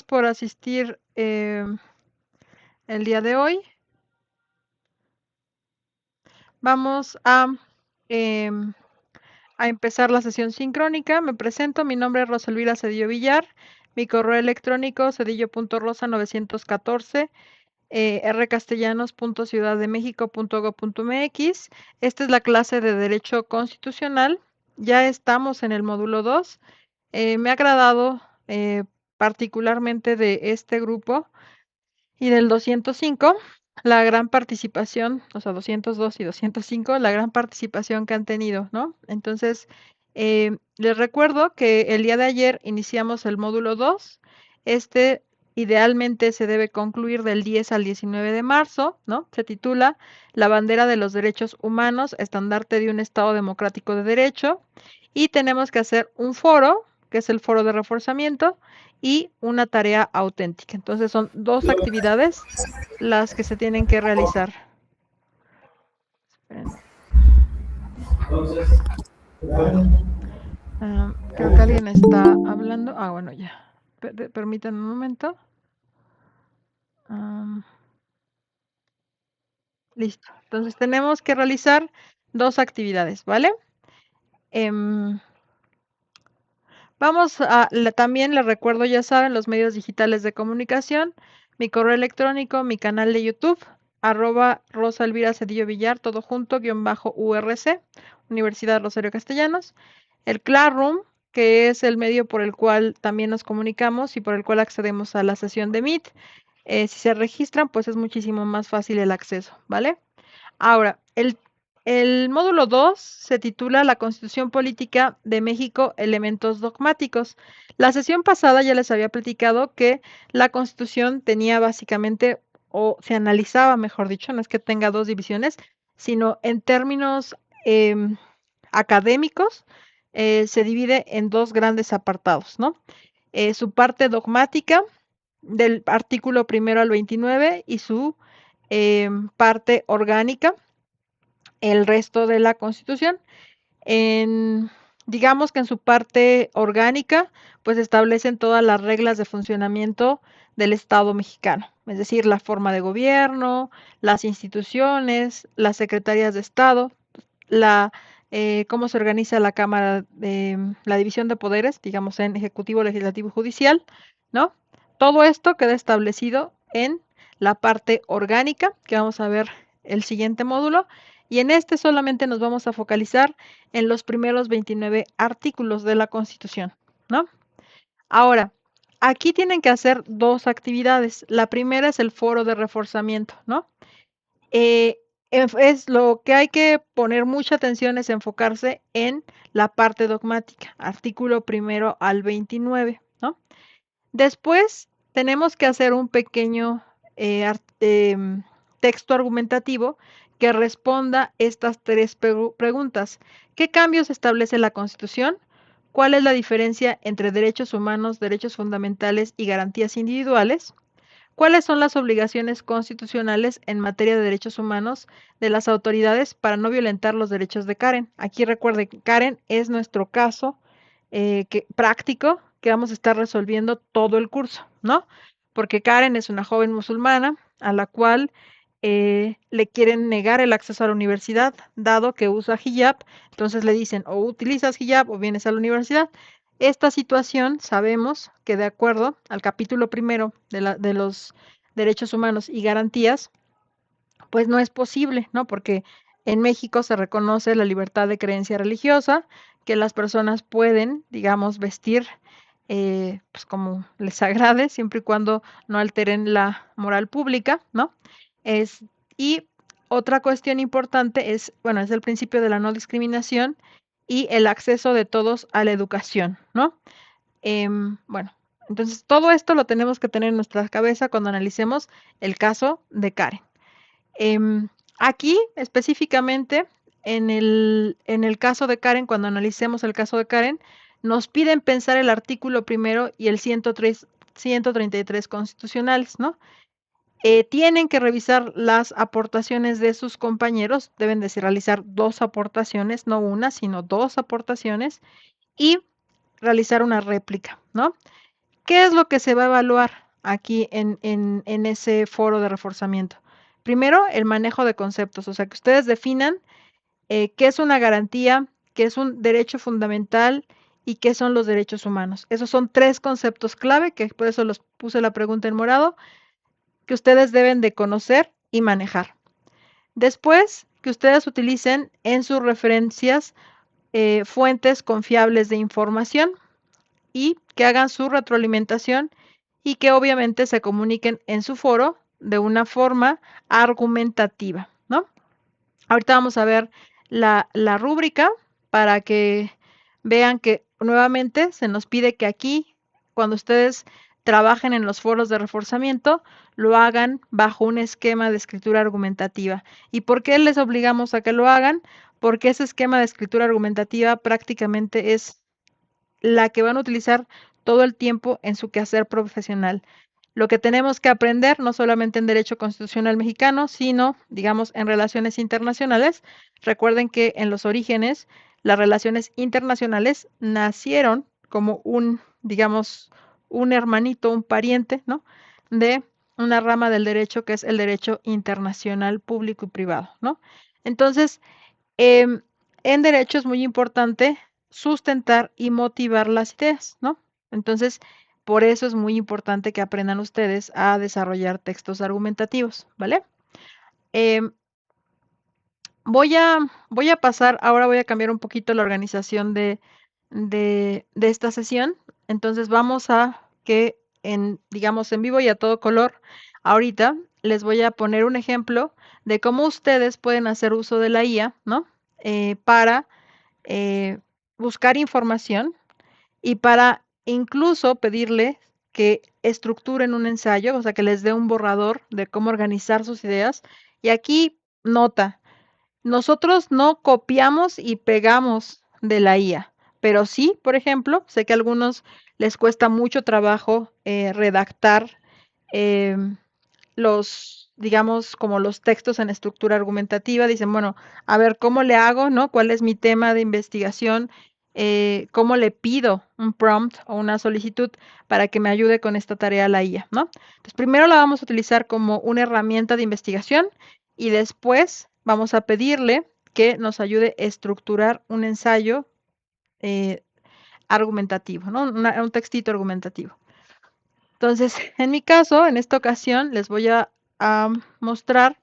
por asistir el día de hoy. Vamos em, a empezar la sesión sincrónica. Me presento, mi nombre es Rosalvira Cedillo Villar, mi correo electrónico cedillo.rosa914 rcastellanos.ciudaddemexico.gov.mx. Esta es la clase de Derecho Constitucional. Ya estamos en el módulo 2. Me ha agradado particularmente de este grupo y del 205, la gran participación, o sea, 202 y 205, la gran participación que han tenido, ¿no? Entonces, les recuerdo que el día de ayer iniciamos el módulo 2. Este idealmente se debe concluir del 10 al 19 de marzo, ¿no? Se titula La bandera de los derechos humanos, estandarte de un Estado democrático de derecho. Y tenemos que hacer un foro, que es el foro de reforzamiento, y una tarea auténtica. Entonces son dos actividades las que se tienen que realizar. Creo que alguien está hablando. Bueno, ya. Permítanme un momento. Listo. Entonces tenemos que realizar dos actividades, ¿vale? Vamos a, también les recuerdo, ya saben, los medios digitales de comunicación, mi correo electrónico, mi canal de YouTube, @Rosa Elvira Cedillo Villar, todo junto, _URC, Universidad Rosario Castellanos, el Classroom, que es el medio por el cual también nos comunicamos y por el cual accedemos a la sesión de Meet. Si se registran, pues es muchísimo más fácil el acceso, ¿vale? Ahora, el módulo 2 se titula La Constitución Política de México, Elementos Dogmáticos. La sesión pasada ya les había platicado que la Constitución tenía básicamente, o se analizaba, mejor dicho, no es que tenga dos divisiones, sino en términos académicos, se divide en dos grandes apartados, ¿no? Su parte dogmática, del artículo 1 al 29, y su parte orgánica, el resto de la Constitución. Digamos que en su parte orgánica, pues establecen todas las reglas de funcionamiento del Estado mexicano, es decir, la forma de gobierno, las instituciones, las secretarías de Estado, cómo se organiza la Cámara de la división de poderes, digamos en Ejecutivo, Legislativo y Judicial, ¿no? Todo esto queda establecido en la parte orgánica, que vamos a ver el siguiente módulo, y en este solamente nos vamos a focalizar en los primeros 29 artículos de la Constitución, ¿no? Ahora, aquí tienen que hacer dos actividades. La primera es el foro de reforzamiento, ¿no? Es lo que hay que poner mucha atención, es enfocarse en la parte dogmática, artículo 1 al 29, ¿no? Después tenemos que hacer un pequeño texto argumentativo que responda estas tres preguntas. ¿Qué cambios establece la Constitución? ¿Cuál es la diferencia entre derechos humanos, derechos fundamentales y garantías individuales? ¿Cuáles son las obligaciones constitucionales en materia de derechos humanos de las autoridades para no violentar los derechos de Karen? Aquí recuerde que Karen es nuestro caso práctico que vamos a estar resolviendo todo el curso, ¿no? Porque Karen es una joven musulmana a la cual le quieren negar el acceso a la universidad, dado que usa hijab. Entonces le dicen, o utilizas hijab o vienes a la universidad. Esta situación sabemos que, de acuerdo al capítulo 1 de los derechos humanos y garantías, pues no es posible, ¿no? Porque en México se reconoce la libertad de creencia religiosa, que las personas pueden, digamos, vestir pues como les agrade, siempre y cuando no alteren la moral pública, ¿no? Y otra cuestión importante es, bueno, es el principio de la no discriminación y el acceso de todos a la educación, ¿no? Bueno, entonces todo esto lo tenemos que tener en nuestra cabeza cuando analicemos el caso de Karen. Aquí específicamente en el caso de Karen, cuando analicemos el caso de Karen, nos piden pensar el artículo 1 y el 133 constitucionales, ¿no? Tienen que revisar las aportaciones de sus compañeros, deben de realizar dos aportaciones, no una, sino dos aportaciones, y realizar una réplica, ¿no? ¿Qué es lo que se va a evaluar aquí en ese foro de reforzamiento? Primero, el manejo de conceptos, o sea, que ustedes definan qué es una garantía, qué es un derecho fundamental y qué son los derechos humanos. Esos son 3 conceptos clave, que por eso los puse la pregunta en morado, que ustedes deben de conocer y manejar. Después, que ustedes utilicen en sus referencias fuentes confiables de información y que hagan su retroalimentación y que obviamente se comuniquen en su foro de una forma argumentativa, ¿no? Ahorita vamos a ver la rúbrica para que vean que nuevamente se nos pide que aquí, cuando ustedes trabajen en los foros de reforzamiento, lo hagan bajo un esquema de escritura argumentativa. ¿Y por qué les obligamos a que lo hagan? Porque ese esquema de escritura argumentativa prácticamente es la que van a utilizar todo el tiempo en su quehacer profesional. Lo que tenemos que aprender, no solamente en derecho constitucional mexicano, sino, digamos, en relaciones internacionales. Recuerden que en los orígenes, las relaciones internacionales nacieron como un, digamos, un hermanito, un pariente, ¿no? De una rama del derecho que es el derecho internacional público y privado, ¿no? Entonces, Em, en derecho es muy importante sustentar y motivar las ideas, ¿no? Entonces, por eso es muy importante que aprendan ustedes a desarrollar textos argumentativos, ¿vale? Em, voy a, voy a pasar, ahora voy a cambiar un poquito la organización de esta sesión. Entonces vamos a que digamos, en vivo y a todo color, ahorita les voy a poner un ejemplo de cómo ustedes pueden hacer uso de la IA, ¿no? Para eh, buscar información y para incluso pedirle que estructuren un ensayo, o sea, que les dé un borrador de cómo organizar sus ideas. Y aquí nota, nosotros no copiamos y pegamos de la IA, pero sí, por ejemplo, sé que a algunos les cuesta mucho trabajo redactar em, los, digamos, como los textos en estructura argumentativa, dicen, bueno, a ver, ¿cómo le hago, no? ¿Cuál es mi tema de investigación? ¿Cómo le pido un prompt o una solicitud para que me ayude con esta tarea a la IA, ¿no? Entonces, primero la vamos a utilizar como una herramienta de investigación y después vamos a pedirle que nos ayude a estructurar un ensayo eh, argumentativo, ¿no? Un textito argumentativo. Entonces, en mi caso, en esta ocasión, les voy a mostrar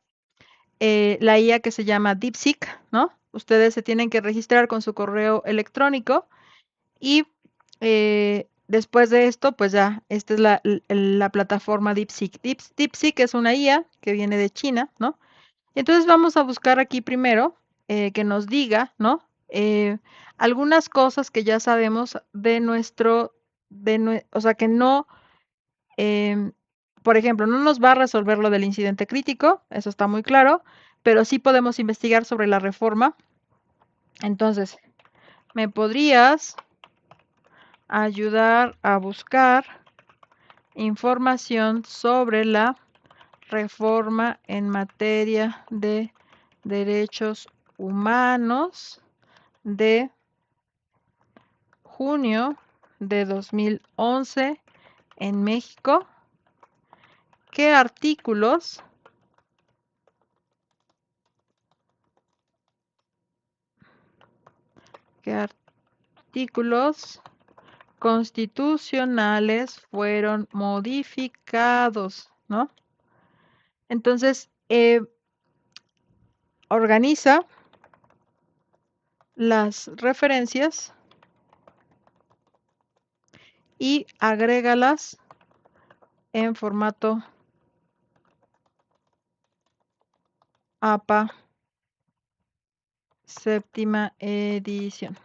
la IA que se llama DeepSeek, ¿no? Ustedes se tienen que registrar con su correo electrónico y después de esto, pues ya, esta es la plataforma DeepSeek. DeepSeek es una IA que viene de China, ¿no? Entonces vamos a buscar aquí primero que nos diga, ¿no? Algunas cosas que ya sabemos de o sea, que no Em, por ejemplo, no nos va a resolver lo del incidente crítico, eso está muy claro, pero sí podemos investigar sobre la reforma. Entonces, ¿me podrías ayudar a buscar información sobre la reforma en materia de derechos humanos de junio de 2011 en México? ¿Qué artículos qué artículos constitucionales fueron modificados, ¿no? Entonces, organiza las referencias y agrégalas en formato APA séptima edición.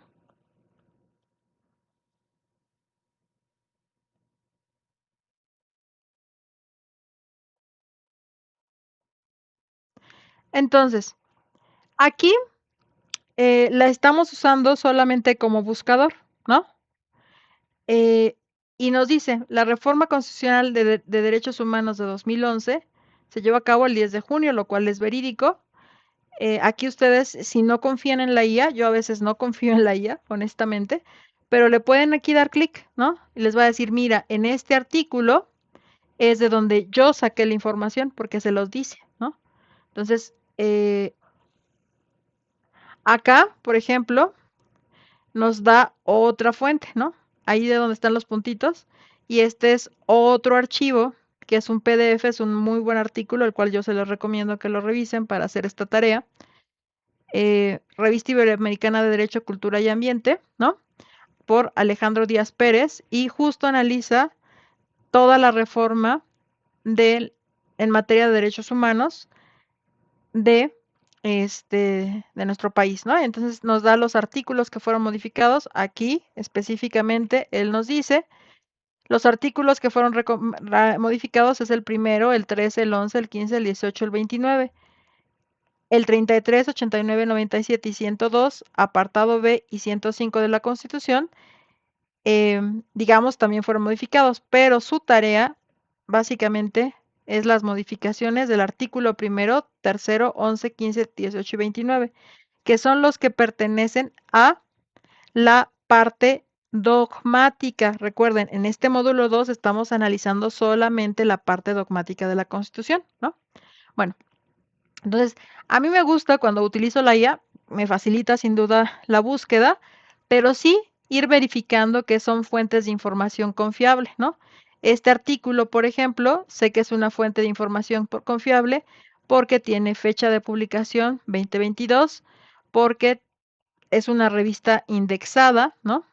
Entonces, aquí la estamos usando solamente como buscador, ¿no? Y nos dice, la reforma constitucional de derechos humanos de 2011 se llevó a cabo el 10 de junio, lo cual es verídico. Aquí ustedes, si no confían en la IA, yo a veces no confío en la IA, honestamente, pero le pueden aquí dar clic, ¿no? Y les va a decir, mira, en este artículo es de donde yo saqué la información porque se los dice, ¿no? Entonces, acá, por ejemplo, nos da otra fuente, ¿no? Ahí de donde están los puntitos. Y este es otro archivo, que es un PDF, es un muy buen artículo, el cual yo se los recomiendo que lo revisen para hacer esta tarea. Revista Iberoamericana de Derecho, Cultura y Ambiente, ¿no? Por Alejandro Díaz Pérez, y justo analiza toda la reforma en materia de derechos humanos de, de nuestro país, ¿no? Entonces nos da los artículos que fueron modificados. Aquí específicamente él nos dice los artículos que fueron modificados es el primero, el 13, el 11, el 15, el 18, el 29, el 33, 89, 97 y 102, apartado B y 105 de la Constitución, digamos, también fueron modificados, pero su tarea básicamente es las modificaciones del artículo primero, tercero, 11, 15, 18 y 29, que son los que pertenecen a la parte dogmática. Recuerden, en este módulo 2 estamos analizando solamente la parte dogmática de la Constitución, ¿no? Bueno, entonces, a mí me gusta cuando utilizo la IA, me facilita sin duda la búsqueda, pero sí ir verificando que son fuentes de información confiable, ¿no? Este artículo, por ejemplo, sé que es una fuente de información confiable porque tiene fecha de publicación 2022, porque es una revista indexada, ¿no?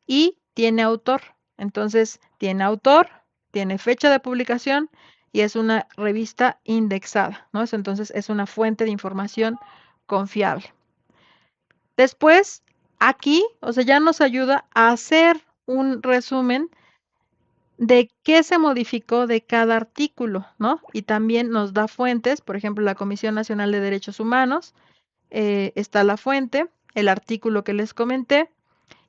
Y tiene autor. Entonces, tiene autor, tiene fecha de publicación y es una revista indexada, ¿no? Entonces, es una fuente de información confiable. Después, aquí, o sea, ya nos ayuda a hacer un resumen de qué se modificó de cada artículo, ¿no? Y también nos da fuentes, por ejemplo, la Comisión Nacional de Derechos Humanos, está la fuente, el artículo que les comenté,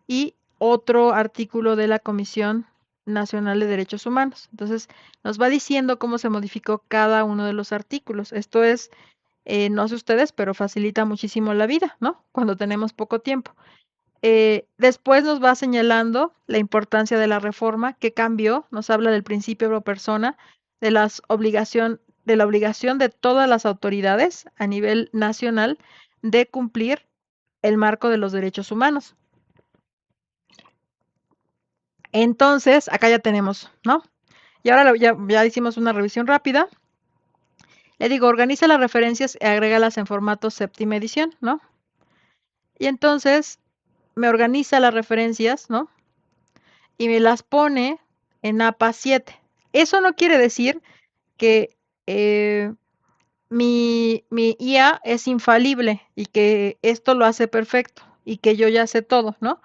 y otro artículo de la Comisión Nacional de Derechos Humanos. Entonces, nos va diciendo cómo se modificó cada uno de los artículos. Esto es, no sé ustedes, pero facilita muchísimo la vida, ¿no? Cuando tenemos poco tiempo. Después nos va señalando la importancia de la reforma, qué cambió, nos habla del principio pro persona, de de la obligación de todas las autoridades a nivel nacional de cumplir el marco de los derechos humanos. Entonces, acá ya tenemos, ¿no? Y ahora ya hicimos una revisión rápida. Le digo, organiza las referencias y agrégalas en formato séptima edición, ¿no? Y entonces me organiza las referencias, ¿no? Y me las pone en APA 7. Eso no quiere decir que mi IA es infalible y que esto lo hace perfecto y que yo ya sé todo, ¿no?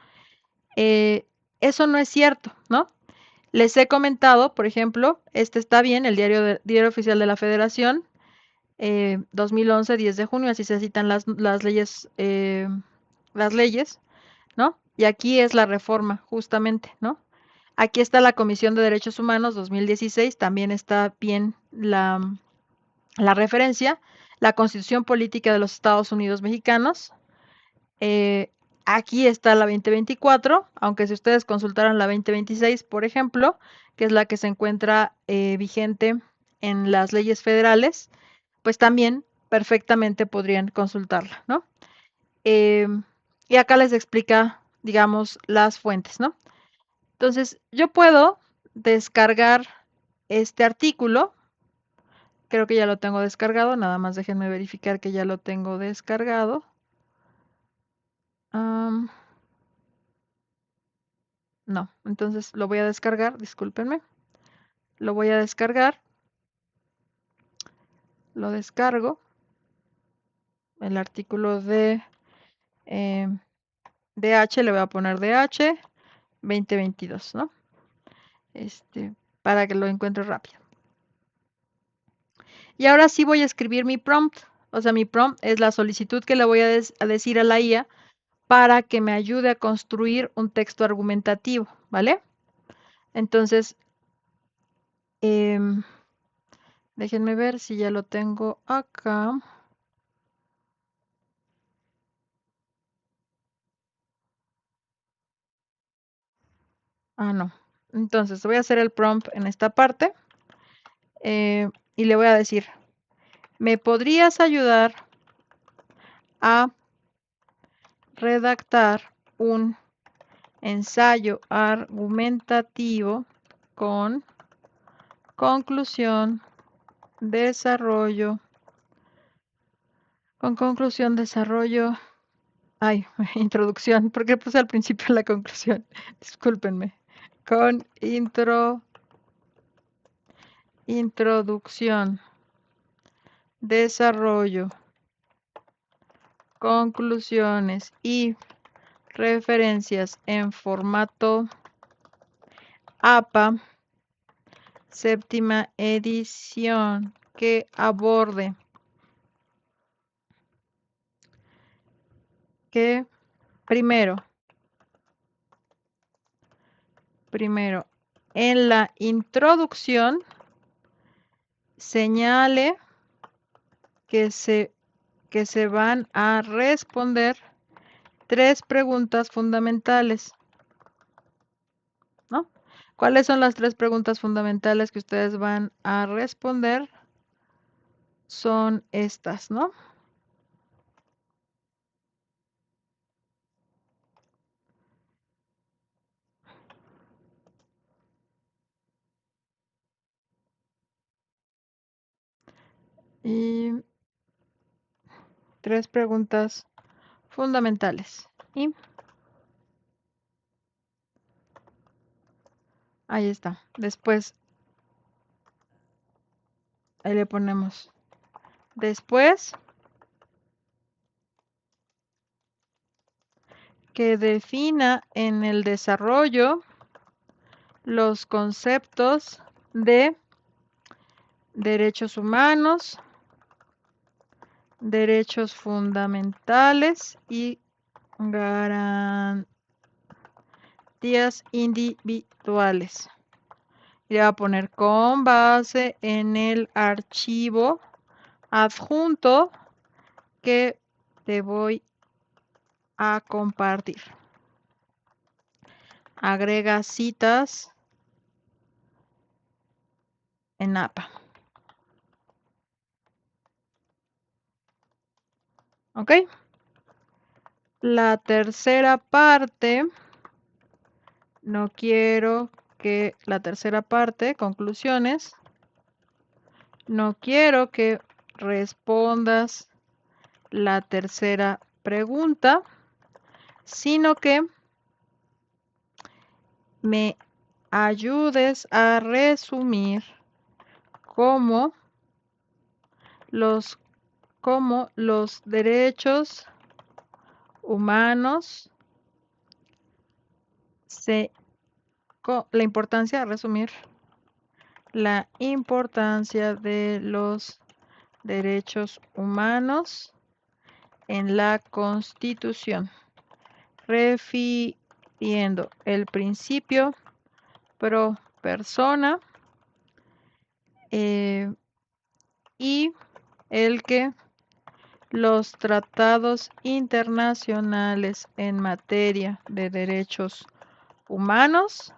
Eso no es cierto, ¿no? Les he comentado, por ejemplo, este está bien, el diario oficial de la Federación, 2011, 10 de junio, así se citan las leyes, ¿no? Y aquí es la reforma, justamente, ¿no? Aquí está la Comisión de Derechos Humanos 2016, también está bien la referencia, la Constitución Política de los Estados Unidos Mexicanos, aquí está la 2024, aunque si ustedes consultaran la 2026, por ejemplo, que es la que se encuentra vigente en las leyes federales, pues también perfectamente podrían consultarla, ¿no? Y acá les explica, digamos, las fuentes, ¿no? Entonces, yo puedo descargar este artículo, creo que ya lo tengo descargado, nada más déjenme verificar que ya lo tengo descargado. No, entonces lo voy a descargar, discúlpenme. Lo voy a descargar. Lo descargo. El artículo de DH, le voy a poner DH 2022, ¿no? Para que lo encuentre rápido. Y ahora sí voy a escribir mi prompt. O sea, mi prompt es la solicitud que le voy a decir a la IA para que me ayude a construir un texto argumentativo, ¿vale? Entonces, déjenme ver si ya lo tengo acá. No. Entonces voy a hacer el prompt en esta parte y le voy a decir, ¿me podrías ayudar a redactar un ensayo argumentativo con conclusión, desarrollo, introducción, porque puse al principio la conclusión, discúlpenme, con introducción, desarrollo, conclusiones y referencias en formato APA, séptima edición, que aborde que primero, en la introducción señale que se van a responder 3 preguntas fundamentales, ¿no? ¿Cuáles son las 3 preguntas fundamentales que ustedes van a responder? Son estas, ¿no? Y 3 preguntas fundamentales. Y ahí está. Después, ahí le ponemos. Después, que defina en el desarrollo los conceptos de derechos humanos, derechos fundamentales y garantías individuales. Y le voy a poner con base en el archivo adjunto que te voy a compartir. Agrega citas en APA. ¿Ok? La tercera parte, no quiero que la tercera parte, conclusiones, no quiero que respondas la tercera pregunta, sino que me ayudes a resumir cómo los derechos humanos la importancia, resumir la importancia de los derechos humanos en la Constitución, refiriendo el principio pro persona y el que los tratados internacionales en materia de derechos humanos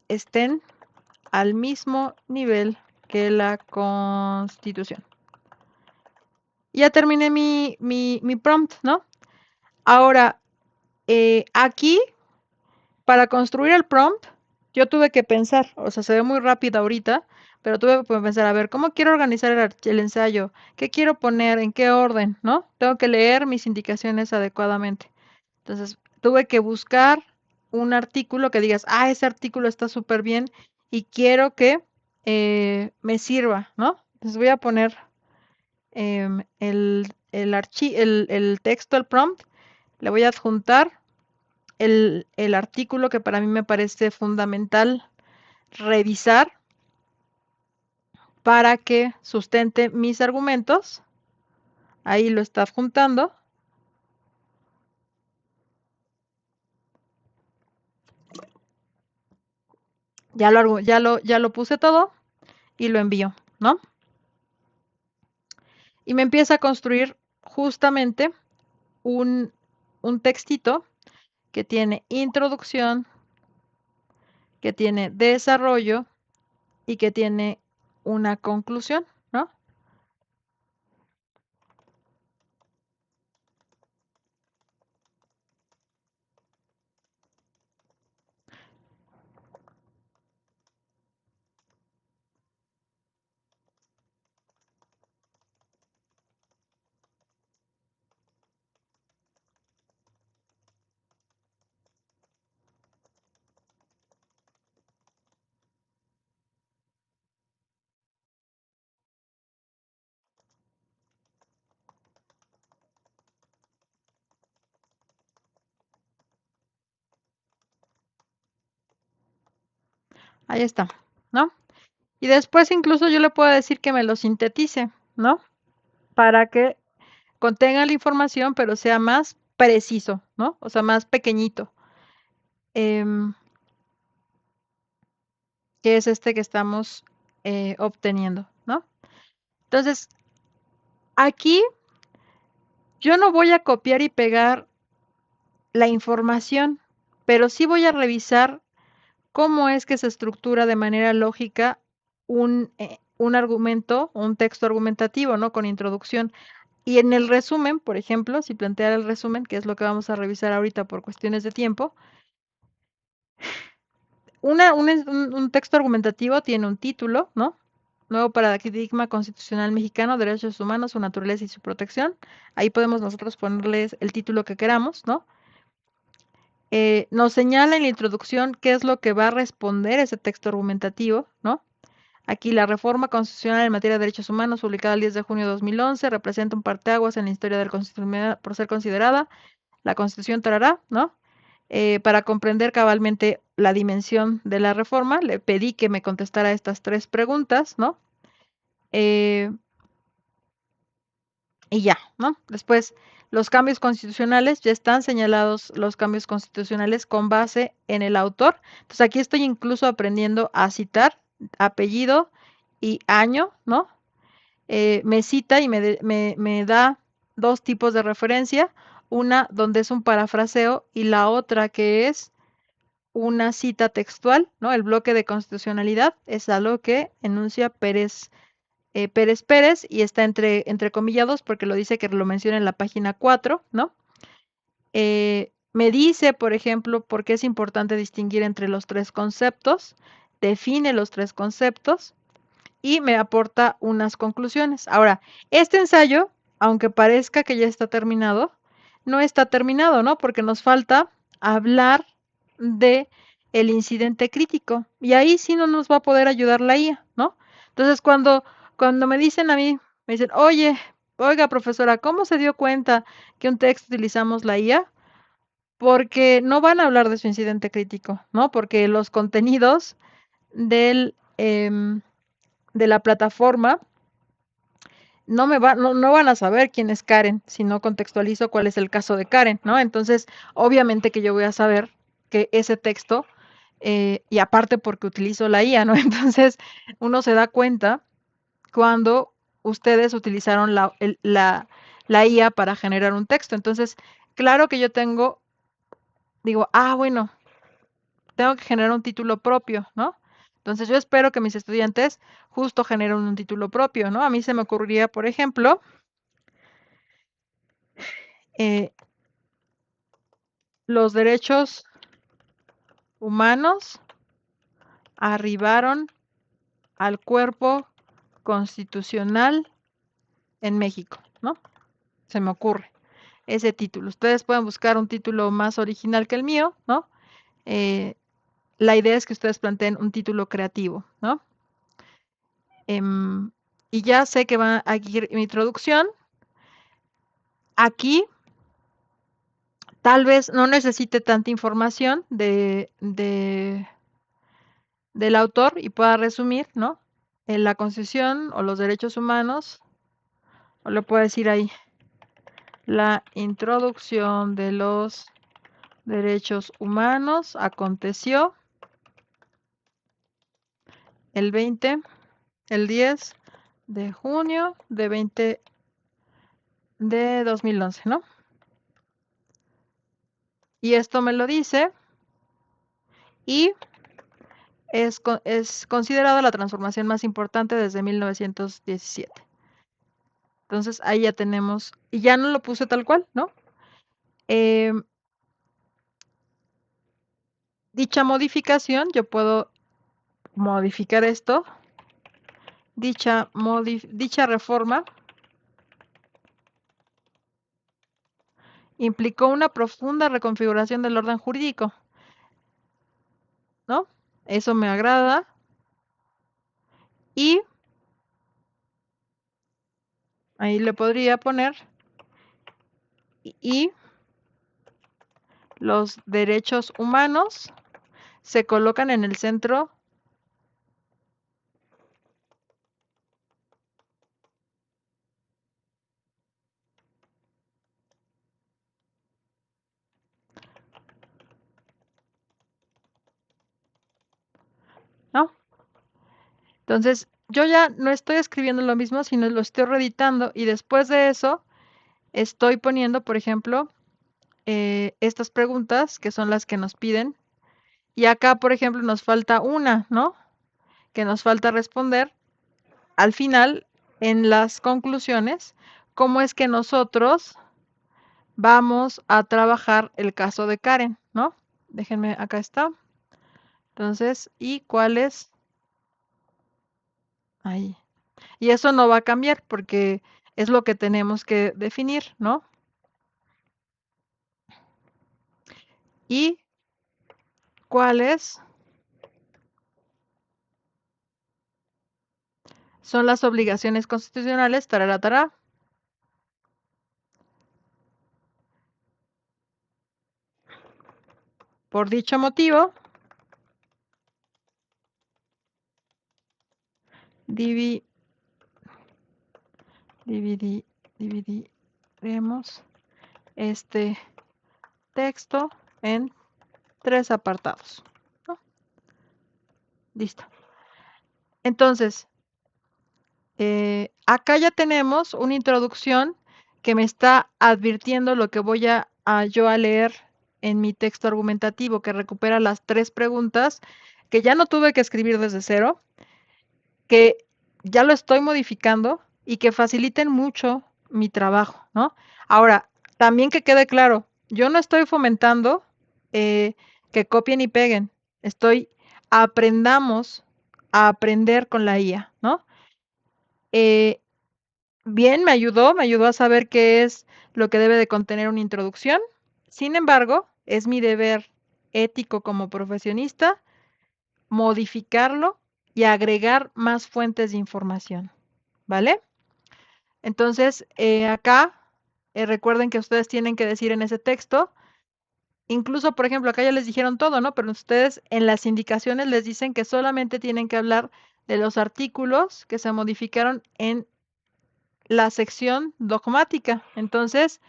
estén al mismo nivel que la Constitución. Ya terminé mi prompt, ¿no? Ahora, aquí, para construir el prompt, yo tuve que pensar, o sea, se ve muy rápido ahorita, pero tuve que pensar, a ver, ¿cómo quiero organizar el ensayo? ¿Qué quiero poner? ¿En qué orden? ¿No? Tengo que leer mis indicaciones adecuadamente. Entonces, tuve que buscar un artículo que digas, ese artículo está súper bien y quiero que me sirva, ¿no? Entonces voy a poner el texto, el prompt, le voy a adjuntar el artículo que para mí me parece fundamental revisar para que sustente mis argumentos. Ahí lo está adjuntando. Ya lo puse todo y lo envío, ¿no? Y me empieza a construir justamente un textito que tiene introducción, que tiene desarrollo y que tiene una conclusión, ¿no? Ahí está, ¿no? Y después incluso yo le puedo decir que me lo sintetice, ¿no? Para que contenga la información, pero sea más preciso, ¿no? O sea, más pequeñito. Que es este que estamos obteniendo, ¿no? Entonces, aquí yo no voy a copiar y pegar la información, pero sí voy a revisar cómo es que se estructura de manera lógica un argumento, un texto argumentativo, ¿no? Con introducción. Y en el resumen, por ejemplo, si planteara el resumen, que es lo que vamos a revisar ahorita por cuestiones de tiempo, un texto argumentativo tiene un título, ¿no? Nuevo paradigma constitucional mexicano, derechos humanos, su naturaleza y su protección. Ahí podemos nosotros ponerles el título que queramos, ¿no? Nos señala en la introducción qué es lo que va a responder ese texto argumentativo, ¿no? Aquí la reforma constitucional en materia de derechos humanos, publicada el 10 de junio de 2011, representa un parteaguas en la historia del Constitución por ser considerada la Constitución tarará, ¿no? Para comprender cabalmente la dimensión de la reforma, le pedí que me contestara estas tres preguntas, ¿no? Eh, y ya, ¿no? Después, los cambios constitucionales, ya están señalados los cambios constitucionales con base en el autor. Entonces aquí estoy incluso aprendiendo a citar apellido y año, ¿no? Me cita y me da dos tipos de referencia, una donde es un parafraseo y la otra que es una cita textual, ¿no? El bloque de constitucionalidad es algo que enuncia Pérez Pérez y está entre comillados porque lo dice que lo menciona en la página 4, ¿no? Me dice, por ejemplo, por qué es importante distinguir entre los tres conceptos, define los tres conceptos y me aporta unas conclusiones. Ahora, este ensayo, aunque parezca que ya está terminado, no está terminado, ¿no? Porque nos falta hablar de el incidente crítico y ahí sí no nos va a poder ayudar la IA, ¿no? Entonces, cuando me dicen a mí, me dicen, oiga, profesora, ¿cómo se dio cuenta que un texto utilizamos la IA? Porque no van a hablar de su incidente crítico, ¿no? Porque los contenidos del, de la plataforma no van a saber quién es Karen si no contextualizo cuál es el caso de Karen, ¿no? Entonces, obviamente que yo voy a saber que ese texto, y aparte porque utilizo la IA, ¿no? Entonces, uno se da cuenta cuando ustedes utilizaron la IA para generar un texto. Entonces, claro que yo digo, bueno, tengo que generar un título propio, ¿no? Entonces yo espero que mis estudiantes justo generen un título propio, ¿no? A mí se me ocurriría, por ejemplo, eh, los derechos humanos arribaron al cuerpo constitucional en México, ¿no? Se me ocurre ese título. Ustedes pueden buscar un título más original que el mío, ¿no? Eh, la idea es que ustedes planteen un título creativo, ¿no? Y ya sé que va a ir mi introducción. Aquí tal vez no necesite tanta información del autor y pueda resumir, ¿no? En la Constitución o los derechos humanos, o le puedo decir ahí, la introducción de los derechos humanos aconteció el 10 de junio de 2011, ¿no? Y esto me lo dice y es considerada la transformación más importante desde 1917. Entonces ahí ya tenemos, y ya no lo puse tal cual, ¿no? Dicha modificación, yo puedo modificar esto. Dicha reforma implicó una profunda reconfiguración del orden jurídico, ¿no? Eso me agrada. Y ahí le podría poner y los derechos humanos se colocan en el centro ¿no? Entonces, yo ya no estoy escribiendo lo mismo, sino lo estoy reeditando y después de eso estoy poniendo, por ejemplo, estas preguntas que son las que nos piden. Y acá, por ejemplo, nos falta una, ¿no? Que nos falta responder al final, en las conclusiones, cómo es que nosotros vamos a trabajar el caso de Karen, ¿no? Déjenme, acá está. Entonces, ¿y cuál es? Ahí. Y eso no va a cambiar porque es lo que tenemos que definir, ¿no? ¿Y cuáles son las obligaciones constitucionales? Tarara. Por dicho motivo, dividiremos este texto en 3 apartados, ¿no? Listo. Entonces, acá ya tenemos una introducción que me está advirtiendo lo que voy yo a leer en mi texto argumentativo, que recupera las 3 preguntas que ya no tuve que escribir desde cero, que ya lo estoy modificando y que faciliten mucho mi trabajo, ¿no? Ahora, también que quede claro, yo no estoy fomentando que copien y peguen, aprendamos a aprender con la IA, ¿no? Bien, me ayudó a saber qué es lo que debe de contener una introducción. Sin embargo, es mi deber ético como profesionista modificarlo y agregar más fuentes de información, ¿vale? Entonces, acá, recuerden que ustedes tienen que decir en ese texto, incluso, por ejemplo, acá ya les dijeron todo, ¿no? Pero ustedes en las indicaciones les dicen que solamente tienen que hablar de los artículos que se modificaron en la sección dogmática. Entonces,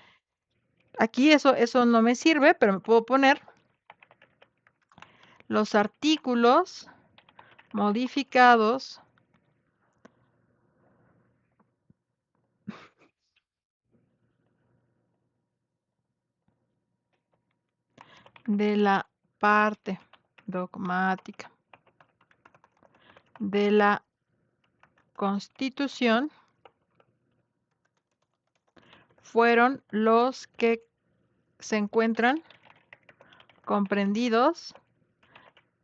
aquí eso no me sirve, pero me puedo poner los artículos modificados de la parte dogmática de la Constitución fueron los que se encuentran comprendidos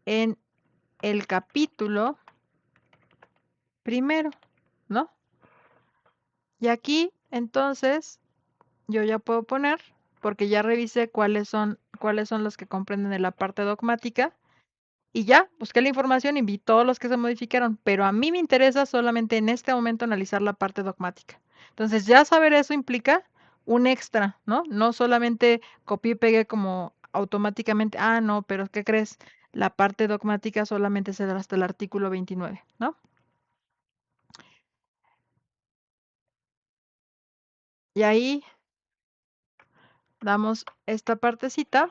en el capítulo primero, ¿no? Y aquí, entonces, yo ya puedo poner, porque ya revisé cuáles son los que comprenden de la parte dogmática, y ya, busqué la información y vi todos los que se modificaron, pero a mí me interesa solamente en este momento analizar la parte dogmática. Entonces, ya saber eso implica un extra, ¿no? No solamente copié y pegué como automáticamente, no, pero ¿qué crees? La parte dogmática solamente se da hasta el artículo 29, ¿no? Y ahí damos esta partecita.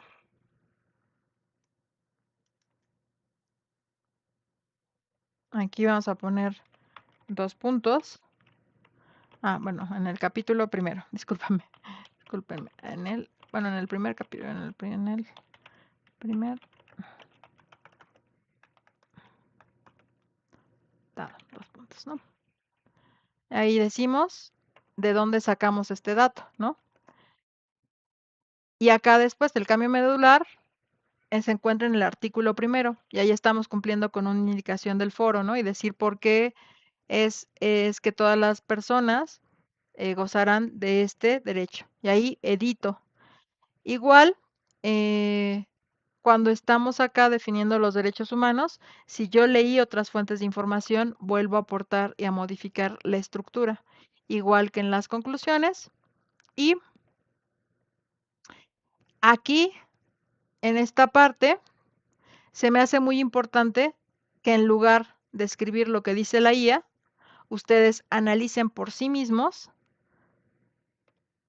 Aquí vamos a poner 2 puntos. Bueno, en el capítulo primero, discúlpenme, en el bueno, en el primer capítulo, en el primer, dos puntos, ¿no? Ahí decimos de dónde sacamos este dato, ¿no? Y acá después del cambio medular se encuentra en el artículo primero, y ahí estamos cumpliendo con una indicación del foro, ¿no? Y decir por qué es que todas las personas gozarán de este derecho. Y ahí edito. Igual, cuando estamos acá definiendo los derechos humanos, si yo leí otras fuentes de información, vuelvo a aportar y a modificar la estructura, igual que en las conclusiones. Y aquí, en esta parte, se me hace muy importante que en lugar de escribir lo que dice la IA, ustedes analicen por sí mismos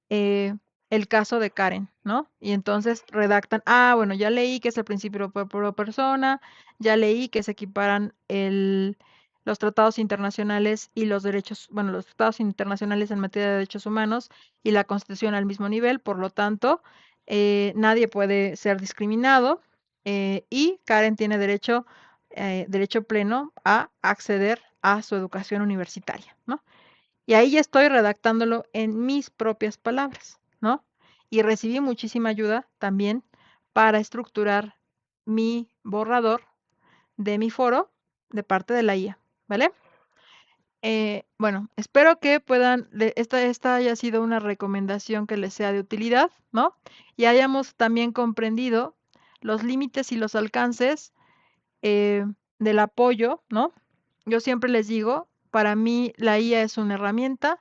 el caso de Karen, ¿no? Y entonces redactan, bueno, ya leí que es el principio por persona, ya leí que se equiparan los tratados internacionales y los derechos, bueno, los tratados internacionales en materia de derechos humanos y la Constitución al mismo nivel, por lo tanto, nadie puede ser discriminado y Karen tiene derecho pleno a acceder a su educación universitaria, ¿no? Y ahí ya estoy redactándolo en mis propias palabras, ¿no? Y recibí muchísima ayuda también para estructurar mi borrador de mi foro de parte de la IA, ¿vale? Bueno, espero que puedan, esta haya sido una recomendación que les sea de utilidad, ¿no? Y hayamos también comprendido los límites y los alcances del apoyo, ¿no? Yo siempre les digo, para mí la IA es una herramienta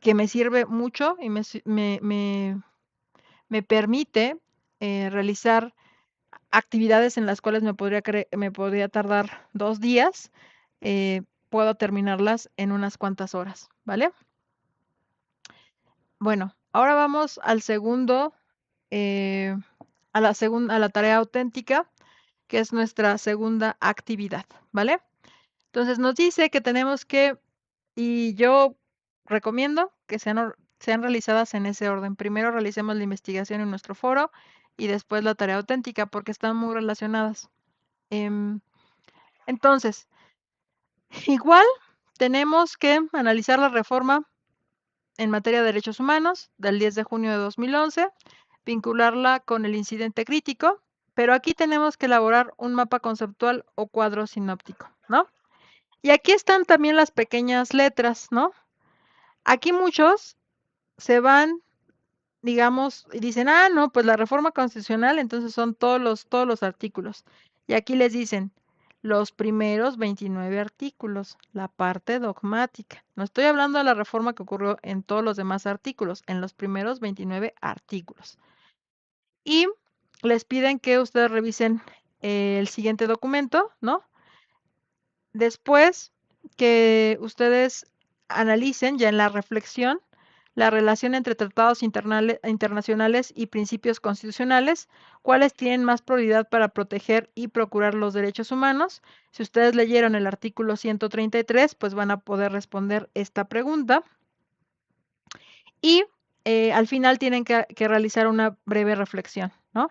que me sirve mucho y me permite realizar actividades en las cuales me podría tardar 2 días, puedo terminarlas en unas cuantas horas, ¿vale? Bueno, ahora vamos al segundo, a la tarea auténtica, que es nuestra segunda actividad, ¿vale? Entonces nos dice que tenemos que, y yo recomiendo que sean realizadas en ese orden. Primero realicemos la investigación en nuestro foro y después la tarea auténtica porque están muy relacionadas. Entonces, igual tenemos que analizar la reforma en materia de derechos humanos del 10 de junio de 2011, vincularla con el incidente crítico, pero aquí tenemos que elaborar un mapa conceptual o cuadro sinóptico, ¿no? Y aquí están también las pequeñas letras, ¿no? Aquí muchos se van, digamos, y dicen, no, pues la reforma constitucional, entonces son todos los artículos. Y aquí les dicen, los primeros 29 artículos, la parte dogmática. No estoy hablando de la reforma que ocurrió en todos los demás artículos, en los primeros 29 artículos. Y les piden que ustedes revisen el siguiente documento, ¿no? Después que ustedes analicen ya en la reflexión la relación entre tratados internacionales y principios constitucionales, cuáles tienen más prioridad para proteger y procurar los derechos humanos. Si ustedes leyeron el artículo 133, pues van a poder responder esta pregunta. Y al final tienen que realizar una breve reflexión, ¿no?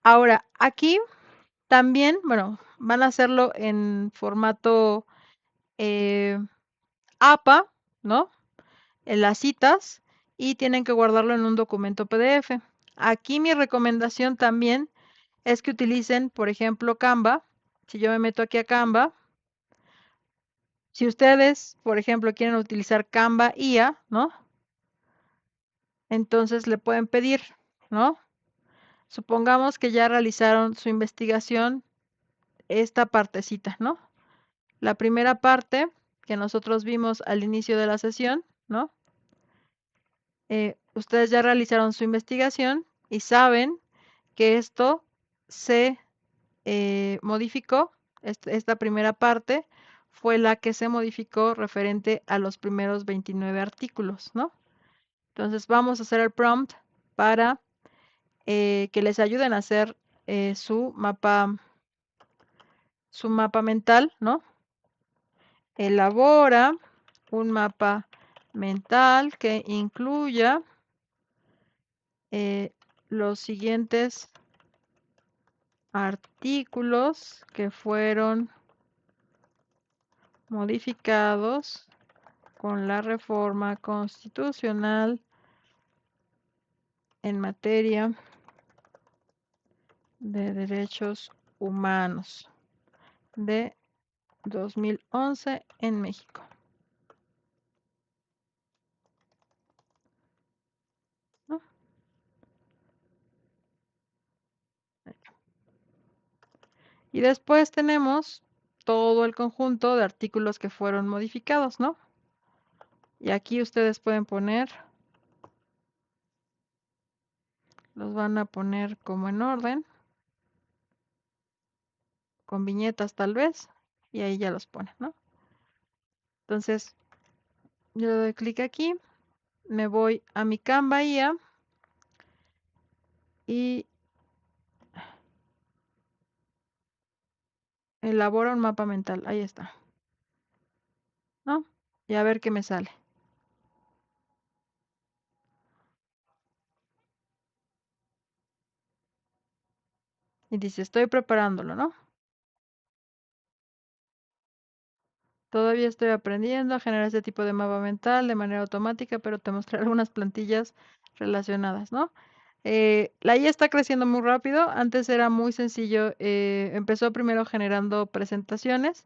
Ahora, aquí también, bueno, van a hacerlo en formato APA, ¿no? En las citas y tienen que guardarlo en un documento PDF. Aquí mi recomendación también es que utilicen, por ejemplo, Canva. Si yo me meto aquí a Canva, si ustedes, por ejemplo, quieren utilizar Canva IA, ¿no? Entonces le pueden pedir, ¿no? Supongamos que ya realizaron su investigación, esta partecita, ¿no? La primera parte que nosotros vimos al inicio de la sesión, ¿no? Ustedes ya realizaron su investigación y saben que esto se modificó, esta primera parte fue la que se modificó referente a los primeros 29 artículos, ¿no? Entonces vamos a hacer el prompt para que les ayuden a hacer su mapa mental, ¿no? Elabora un mapa mental que incluya eh, los siguientes artículos que fueron modificados con la reforma constitucional en materia de derechos humanos de 2011 en México, ¿no? Y después tenemos todo el conjunto de artículos que fueron modificados, ¿no? Y aquí ustedes pueden poner, los van a poner como en orden, con viñetas tal vez, y ahí ya los ponen, ¿no? Entonces, yo le doy clic aquí, me voy a mi Canva IA y elabora un mapa mental, ahí está, ¿no? Y a ver qué me sale. Y dice, estoy preparándolo, ¿no? Todavía estoy aprendiendo a generar este tipo de mapa mental de manera automática, pero te mostraré algunas plantillas relacionadas, ¿no? La IA está creciendo muy rápido. Antes era muy sencillo. Empezó primero generando presentaciones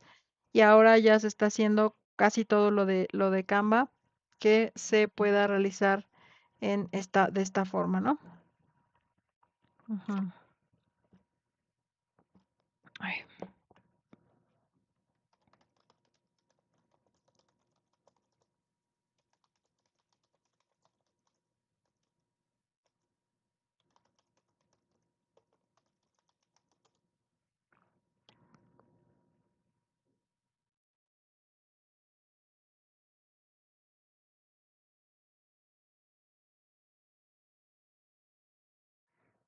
y ahora ya se está haciendo casi todo lo de Canva que se pueda realizar de esta forma, ¿no? Ujú. Ay,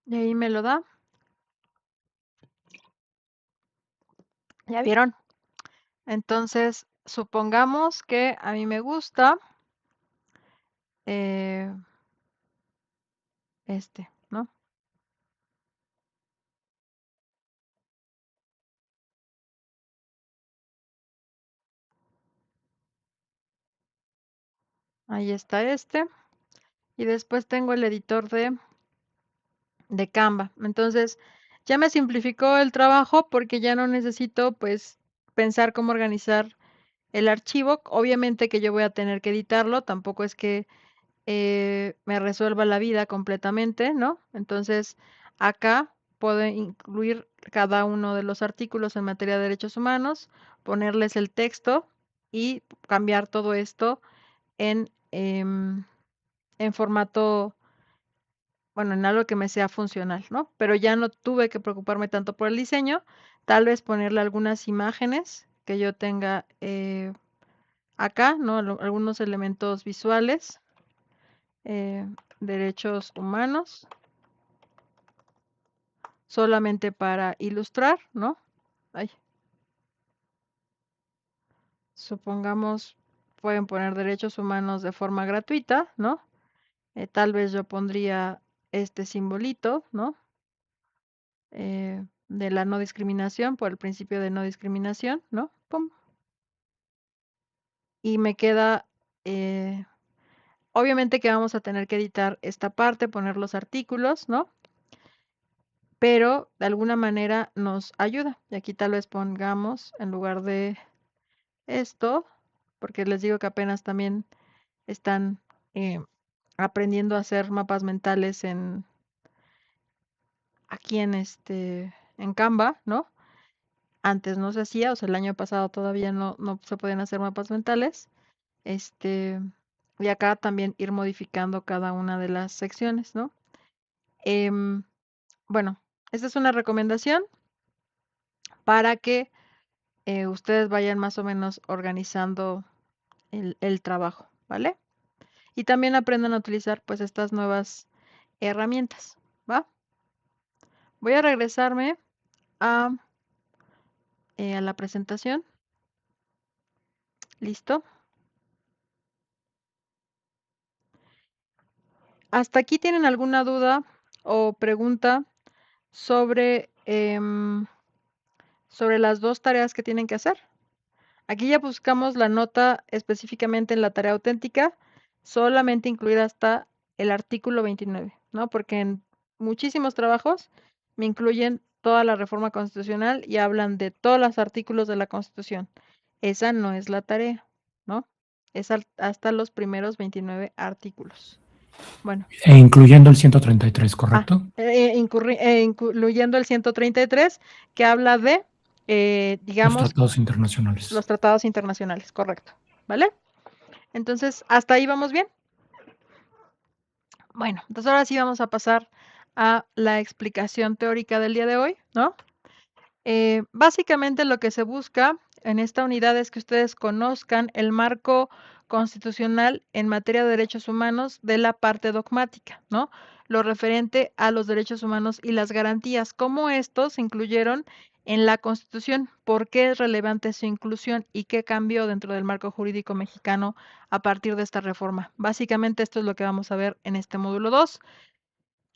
y ahí me lo da. ¿Ya vieron? Entonces, supongamos que a mí me gusta eh, ¿no? Ahí está este. Y después tengo el editor de Canva. Entonces, ya me simplificó el trabajo porque ya no necesito, pues, pensar cómo organizar el archivo. Obviamente que yo voy a tener que editarlo, tampoco es que me resuelva la vida completamente, ¿no? Entonces, acá puedo incluir cada uno de los artículos en materia de derechos humanos, ponerles el texto y cambiar todo esto en formato, bueno, en algo que me sea funcional, ¿no? Pero ya no tuve que preocuparme tanto por el diseño, tal vez ponerle algunas imágenes que yo tenga acá, ¿no? Algunos elementos visuales, eh, derechos humanos, solamente para ilustrar, ¿no? Ay, supongamos, pueden poner derechos humanos de forma gratuita, ¿no? Tal vez yo pondría este simbolito, ¿no? De la no discriminación, por el principio de no discriminación, ¿no? Pum. Y me queda, eh, obviamente que vamos a tener que editar esta parte, poner los artículos, ¿no? Pero de alguna manera nos ayuda. Y aquí tal vez pongamos, en lugar de esto, porque les digo que apenas también están eh, aprendiendo a hacer mapas mentales aquí en Canva, ¿no? Antes no se hacía, o sea, el año pasado todavía no se podían hacer mapas mentales. Este, y acá también ir modificando cada una de las secciones, ¿no? Em, bueno, esta es una recomendación para que ustedes vayan más o menos organizando el trabajo, ¿vale? Y también aprendan a utilizar pues estas nuevas herramientas, ¿va? Voy a regresarme a, a la presentación. ¿Listo? ¿Hasta aquí tienen alguna duda o pregunta sobre, sobre las dos tareas que tienen que hacer? Aquí ya buscamos la nota específicamente en la tarea auténtica, solamente incluir hasta el artículo 29, ¿no? Porque en muchísimos trabajos me incluyen toda la reforma constitucional y hablan de todos los artículos de la Constitución. Esa no es la tarea, ¿no? Es hasta los primeros 29 artículos. Bueno, E incluyendo el 133, ¿correcto? incluyendo el 133, que habla de, Los digamos, tratados internacionales. los tratados internacionales, correcto, ¿vale? Entonces, ¿hasta ahí vamos bien? Bueno, entonces ahora sí vamos a pasar a la explicación teórica del día de hoy, ¿no? Básicamente lo que se busca en esta unidad es que ustedes conozcan el marco constitucional en materia de derechos humanos de la parte dogmática, ¿no? Lo referente a los derechos humanos y las garantías, cómo estos se incluyeron en la Constitución, por qué es relevante su inclusión y qué cambió dentro del marco jurídico mexicano a partir de esta reforma. Básicamente esto es lo que vamos a ver en este módulo 2.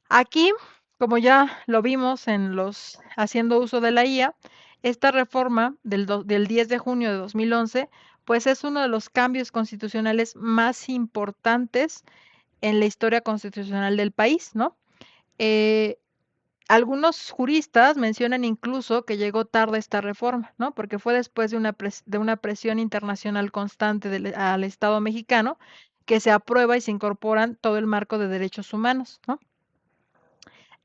Aquí, como ya lo vimos en los haciendo uso de la IA, esta reforma del 10 de junio de 2011, pues es uno de los cambios constitucionales más importantes en la historia constitucional del país, ¿no? Eh, algunos juristas mencionan incluso que llegó tarde esta reforma, ¿no? Porque fue después de una presión internacional constante al Estado mexicano que se aprueba y se incorporan todo el marco de derechos humanos, ¿no?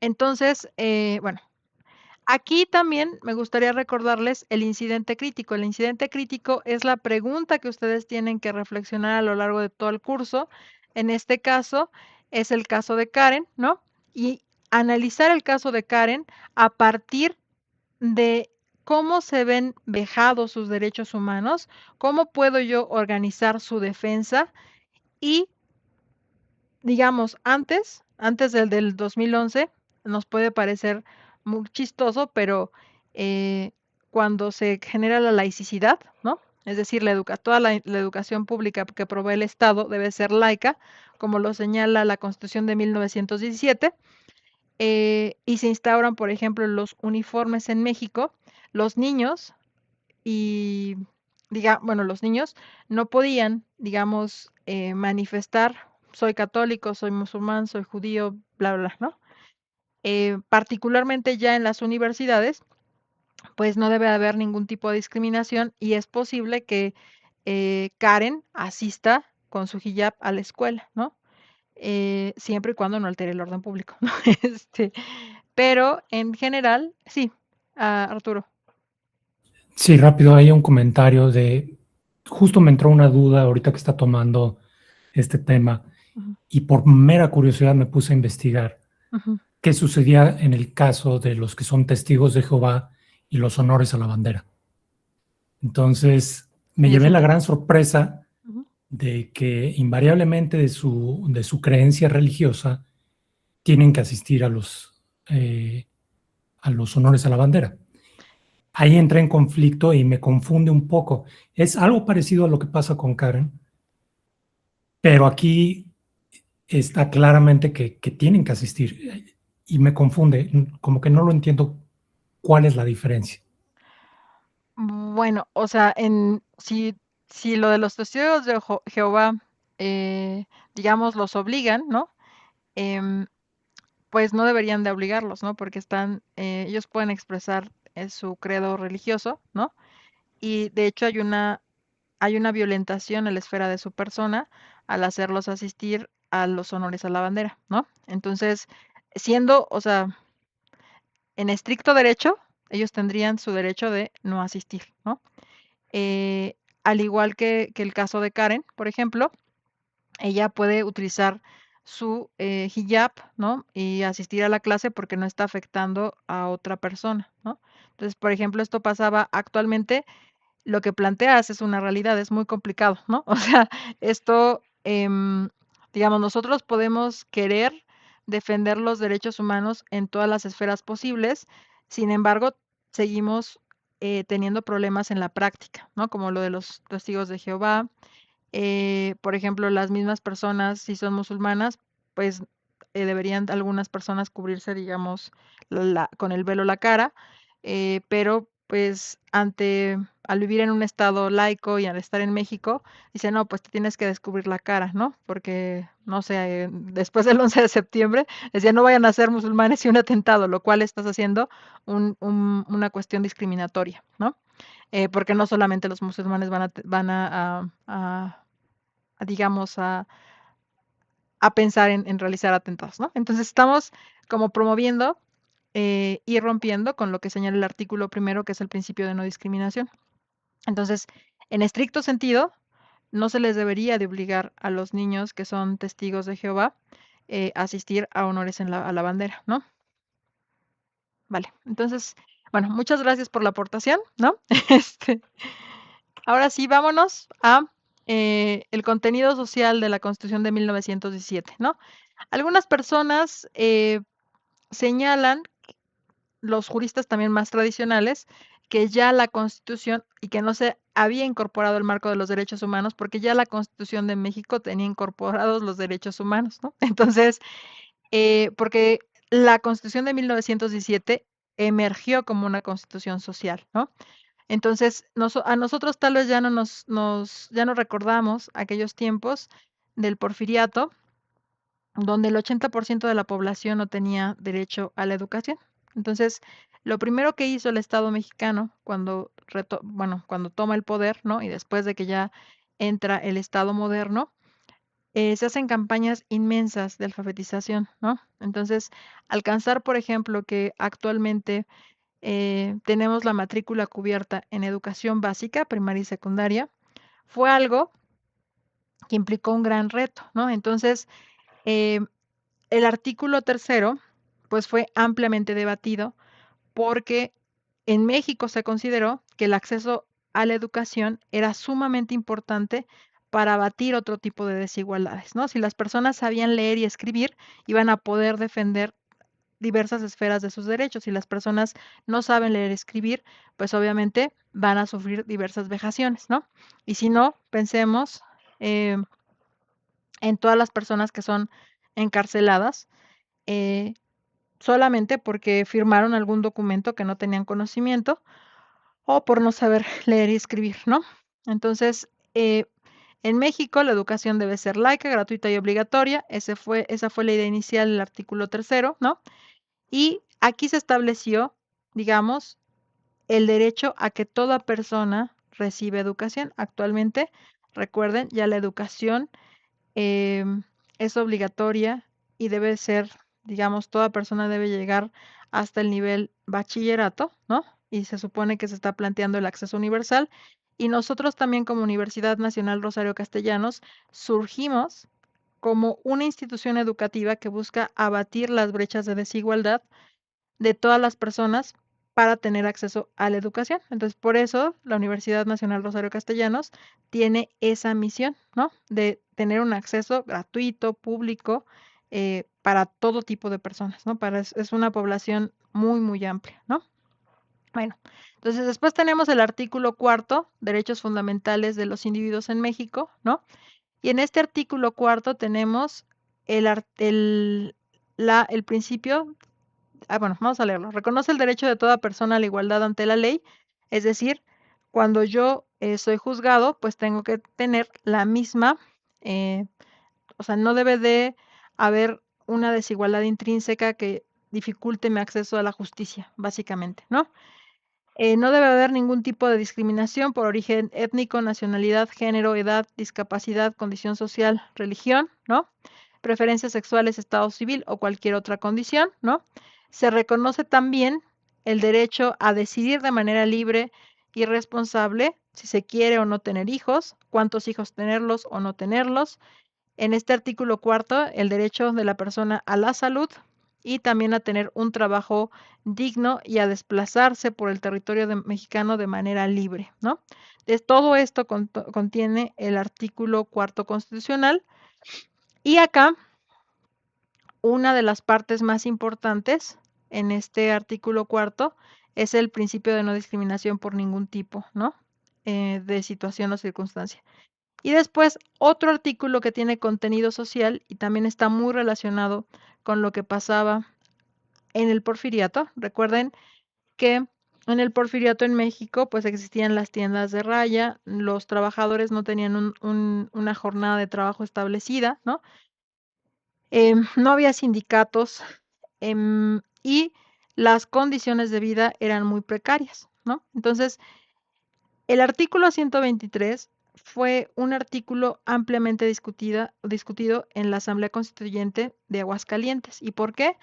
Entonces, bueno, aquí también me gustaría recordarles el incidente crítico. El incidente crítico es la pregunta que ustedes tienen que reflexionar a lo largo de todo el curso. En este caso, es el caso de Karen, ¿no? Y analizar el caso de Karen a partir de cómo se ven vejados sus derechos humanos, cómo puedo yo organizar su defensa y digamos, antes del 2011, nos puede parecer muy chistoso, pero cuando se genera la laicidad, ¿no? Es decir, toda la educación pública que provee el Estado debe ser laica, como lo señala la Constitución de 1917, y se instauran, por ejemplo, los uniformes en México, los niños y bueno, los niños no podían, digamos, manifestar, soy católico, soy musulmán, soy judío, bla, bla, bla, ¿no? Particularmente ya en las universidades, pues no debe haber ningún tipo de discriminación y es posible que Karen asista con su hijab a la escuela, ¿no? Siempre y cuando no altere el orden público, ¿no? Pero en general, sí, Arturo. Sí, rápido, hay un comentario de, justo me entró una duda ahorita que está tomando este tema Ujú, y por mera curiosidad me puse a investigar ujú. qué sucedía en el caso de los que son testigos de Jehová y los honores a la bandera. Entonces, me ¿Y el llevé la sentido? gran sorpresa Ujú. de que invariablemente de su creencia religiosa tienen que asistir a los honores a la bandera. Ahí entra en conflicto y me confunde un poco. Es algo parecido a lo que pasa con Karen, pero aquí está claramente que tienen que asistir y me confunde, como que no lo entiendo cuál es la diferencia. Bueno, o sea, si lo de los testigos de Jehová, eh, digamos, los obligan, ¿no? Em, pues no deberían de obligarlos, ¿no? Porque ellos pueden expresar su credo religioso, ¿no? Y de hecho hay una violentación en la esfera de su persona al hacerlos asistir a los honores a la bandera, ¿no? Entonces, o sea, en estricto derecho, ellos tendrían su derecho de no asistir, ¿no? Eh, al igual que el caso de Karen, por ejemplo, ella puede utilizar su hijab, ¿no? Y asistir a la clase porque no está afectando a otra persona, ¿no? Entonces, por ejemplo, esto pasaba actualmente, lo que planteas es una realidad, es muy complicado, ¿no? O sea, esto, digamos, nosotros podemos querer defender los derechos humanos en todas las esferas posibles, sin embargo, seguimos teniendo problemas en la práctica, ¿no? Como lo de los testigos de Jehová, por ejemplo, las mismas personas, si son musulmanas, pues deberían algunas personas cubrirse, digamos, con el velo la cara, pero pues al vivir en un estado laico y al estar en México, dice, no, pues te tienes que descubrir la cara, ¿no? Porque, no sé, después del 11 de septiembre, decía, no vayan a ser musulmanes y un atentado, lo cual estás haciendo una cuestión discriminatoria, ¿no? Porque no solamente los musulmanes digamos, a pensar en realizar atentados, ¿no? Entonces estamos como promoviendo y rompiendo con lo que señala el artículo primero, que es el principio de no discriminación. Entonces, en estricto sentido, no se les debería de obligar a los niños que son testigos de Jehová a asistir a honores a la bandera, ¿no? Vale, entonces, bueno, muchas gracias por la aportación, ¿no? Ahora sí, vámonos a el contenido social de la Constitución de 1917, ¿no? Algunas personas señalan, los juristas también más tradicionales, que ya la Constitución y que no se había incorporado el marco de los derechos humanos porque ya la Constitución de México tenía incorporados los derechos humanos, ¿no? Entonces, porque la Constitución de 1917 emergió como una constitución social, ¿no? Entonces, a nosotros tal vez ya ya no recordamos aquellos tiempos del porfiriato, donde el 80% de la población no tenía derecho a la educación. Entonces, lo primero que hizo el Estado mexicano cuando toma el poder, ¿no? Y después de que ya entra el Estado moderno, se hacen campañas inmensas de alfabetización, ¿no? Entonces, alcanzar, por ejemplo, que actualmente tenemos la matrícula cubierta en educación básica, primaria y secundaria, fue algo que implicó un gran reto, ¿no? Entonces, eh, el artículo tercero, pues fue ampliamente debatido porque en México se consideró que el acceso a la educación era sumamente importante para abatir otro tipo de desigualdades, ¿no? Si las personas sabían leer y escribir, iban a poder defender diversas esferas de sus derechos. Si las personas no saben leer y escribir, pues obviamente van a sufrir diversas vejaciones, ¿no? Y si no, pensemos eh, en todas las personas que son encarceladas eh, solamente porque firmaron algún documento que no tenían conocimiento o por no saber leer y escribir, ¿no? Entonces, en México la educación debe ser laica, gratuita y obligatoria. Esa fue la idea inicial del artículo tercero, ¿no? Y aquí se estableció, digamos, el derecho a que toda persona reciba educación. Actualmente, recuerden, ya la educación es obligatoria y debe ser, digamos, toda persona debe llegar hasta el nivel bachillerato, ¿no? Y se supone que se está planteando el acceso universal. Y nosotros también como Universidad Nacional Rosario Castellanos surgimos como una institución educativa que busca abatir las brechas de desigualdad de todas las personas para tener acceso a la educación. Entonces, por eso la Universidad Nacional Rosario Castellanos tiene esa misión, ¿no? De tener un acceso gratuito, público, para todo tipo de personas, ¿no? Es una población muy, muy amplia, ¿no? Bueno, entonces después tenemos el artículo cuarto, derechos fundamentales de los individuos en México, ¿no? Y en este artículo cuarto tenemos el principio. Bueno, vamos a leerlo. Reconoce el derecho de toda persona a la igualdad ante la ley, es decir, cuando yo soy juzgado, pues tengo que tener la misma, eh, o sea, no debe de haber una desigualdad intrínseca que dificulte mi acceso a la justicia, básicamente, ¿no? No debe haber ningún tipo de discriminación por origen étnico, nacionalidad, género, edad, discapacidad, condición social, religión, ¿no? Preferencias sexuales, estado civil o cualquier otra condición, ¿no? Se reconoce también el derecho a decidir de manera libre y responsable si se quiere o no tener hijos, cuántos hijos tenerlos o no tenerlos. En este artículo cuarto, el derecho de la persona a la salud y también a tener un trabajo digno y a desplazarse por el territorio mexicano de manera libre, ¿no? Todo esto contiene el artículo cuarto constitucional y acá una de las partes más importantes en este artículo cuarto es el principio de no discriminación por ningún tipo, ¿no? De situación o circunstancia. Y después otro artículo que tiene contenido social y también está muy relacionado con lo que pasaba en el Porfiriato. Recuerden que en el Porfiriato en México pues existían las tiendas de raya, los trabajadores no tenían una jornada de trabajo establecida, ¿no? No había sindicatos y las condiciones de vida eran muy precarias, ¿no? Entonces, el artículo 123 fue un artículo ampliamente discutido en la Asamblea Constituyente de Aguascalientes. ¿Y por qué?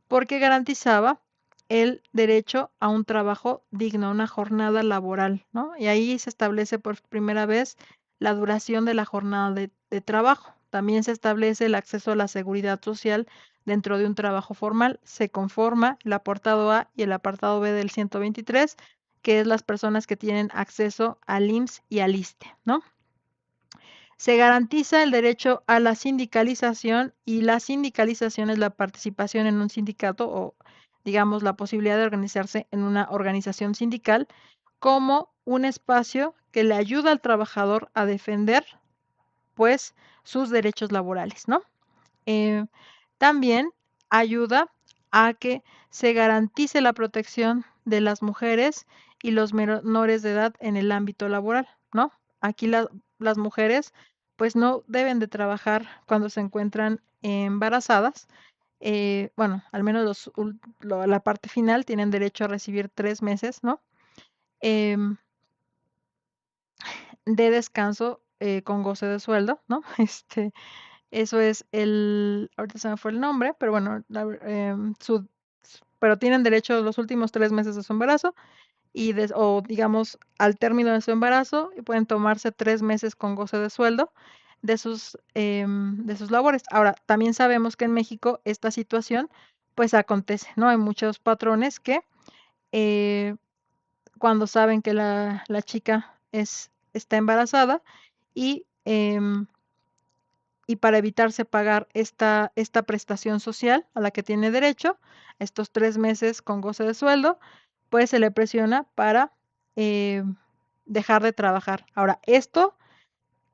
Porque garantizaba el derecho a un trabajo digno, una jornada laboral, ¿no? Y ahí se establece por primera vez la duración de la jornada de trabajo. También se establece el acceso a la seguridad social dentro de un trabajo formal. Se conforma el apartado A y el apartado B del 123, que es las personas que tienen acceso al IMSS y al ISSSTE, ¿no? Se garantiza el derecho a la sindicalización y la sindicalización es la participación en un sindicato o, digamos, la posibilidad de organizarse en una organización sindical como un espacio que le ayuda al trabajador a defender, pues, sus derechos laborales, ¿no? Eh, También ayuda a que se garantice la protección de las mujeres y los menores de edad en el ámbito laboral, ¿no? Aquí las mujeres pues no deben de trabajar cuando se encuentran embarazadas. Bueno, al menos la parte final tienen derecho a recibir 3 meses, ¿no? Em, de descanso con goce de sueldo, ¿no? Eso es ahorita se me fue el nombre, pero bueno, pero tienen derecho los últimos 3 meses de su embarazo o digamos al término de su embarazo y pueden tomarse 3 meses con goce de sueldo de sus labores. Ahora, también sabemos que en México esta situación pues acontece, ¿no? Hay muchos patrones que eh, cuando saben que la chica está embarazada y para evitarse pagar esta prestación social a la que tiene derecho, estos 3 meses con goce de sueldo, pues se le presiona para eh, dejar de trabajar. Ahora, esto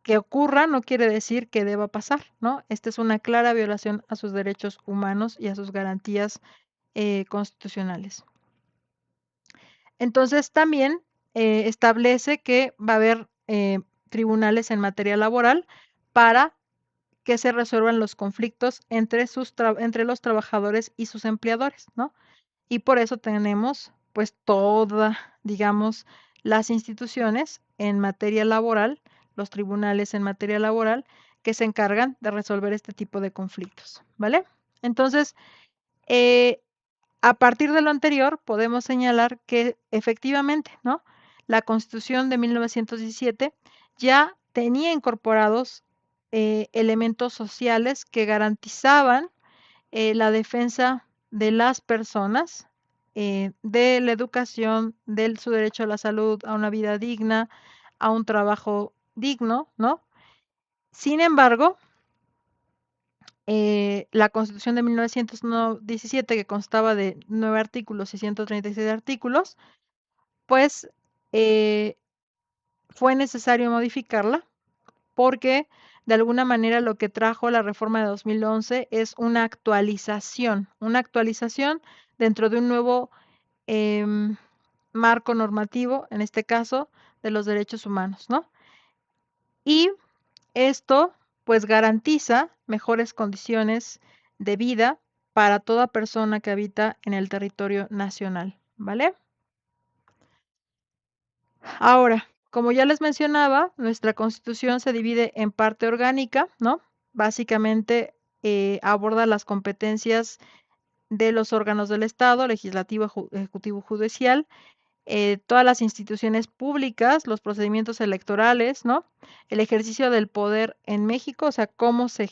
que ocurra no quiere decir que deba pasar, ¿no? Esta es una clara violación a sus derechos humanos y a sus garantías constitucionales. Entonces, también establece que va a haber tribunales en materia laboral para que se resuelvan los conflictos entre los trabajadores y sus empleadores, ¿no? Y por eso tenemos, pues, digamos, las instituciones en materia laboral, los tribunales en materia laboral, que se encargan de resolver este tipo de conflictos, ¿vale? Entonces, eh, a partir de lo anterior, podemos señalar que efectivamente, ¿no? La Constitución de 1917 ya tenía incorporados elementos sociales que garantizaban la defensa de las personas, de la educación, de su derecho a la salud, a una vida digna, a un trabajo digno, ¿no? Sin embargo, la Constitución de 1917, que constaba de 9 artículos y 136 artículos, pues eh, fue necesario modificarla porque de alguna manera lo que trajo la reforma de 2011 es una actualización dentro de un nuevo marco normativo, en este caso, de los derechos humanos, ¿no? Y esto, pues, garantiza mejores condiciones de vida para toda persona que habita en el territorio nacional, ¿vale? Ahora, como ya les mencionaba, nuestra Constitución se divide en parte orgánica, ¿no? Básicamente aborda las competencias de los órganos del Estado, legislativo, ejecutivo, judicial, todas las instituciones públicas, los procedimientos electorales, ¿no? El ejercicio del poder en México, o sea, cómo se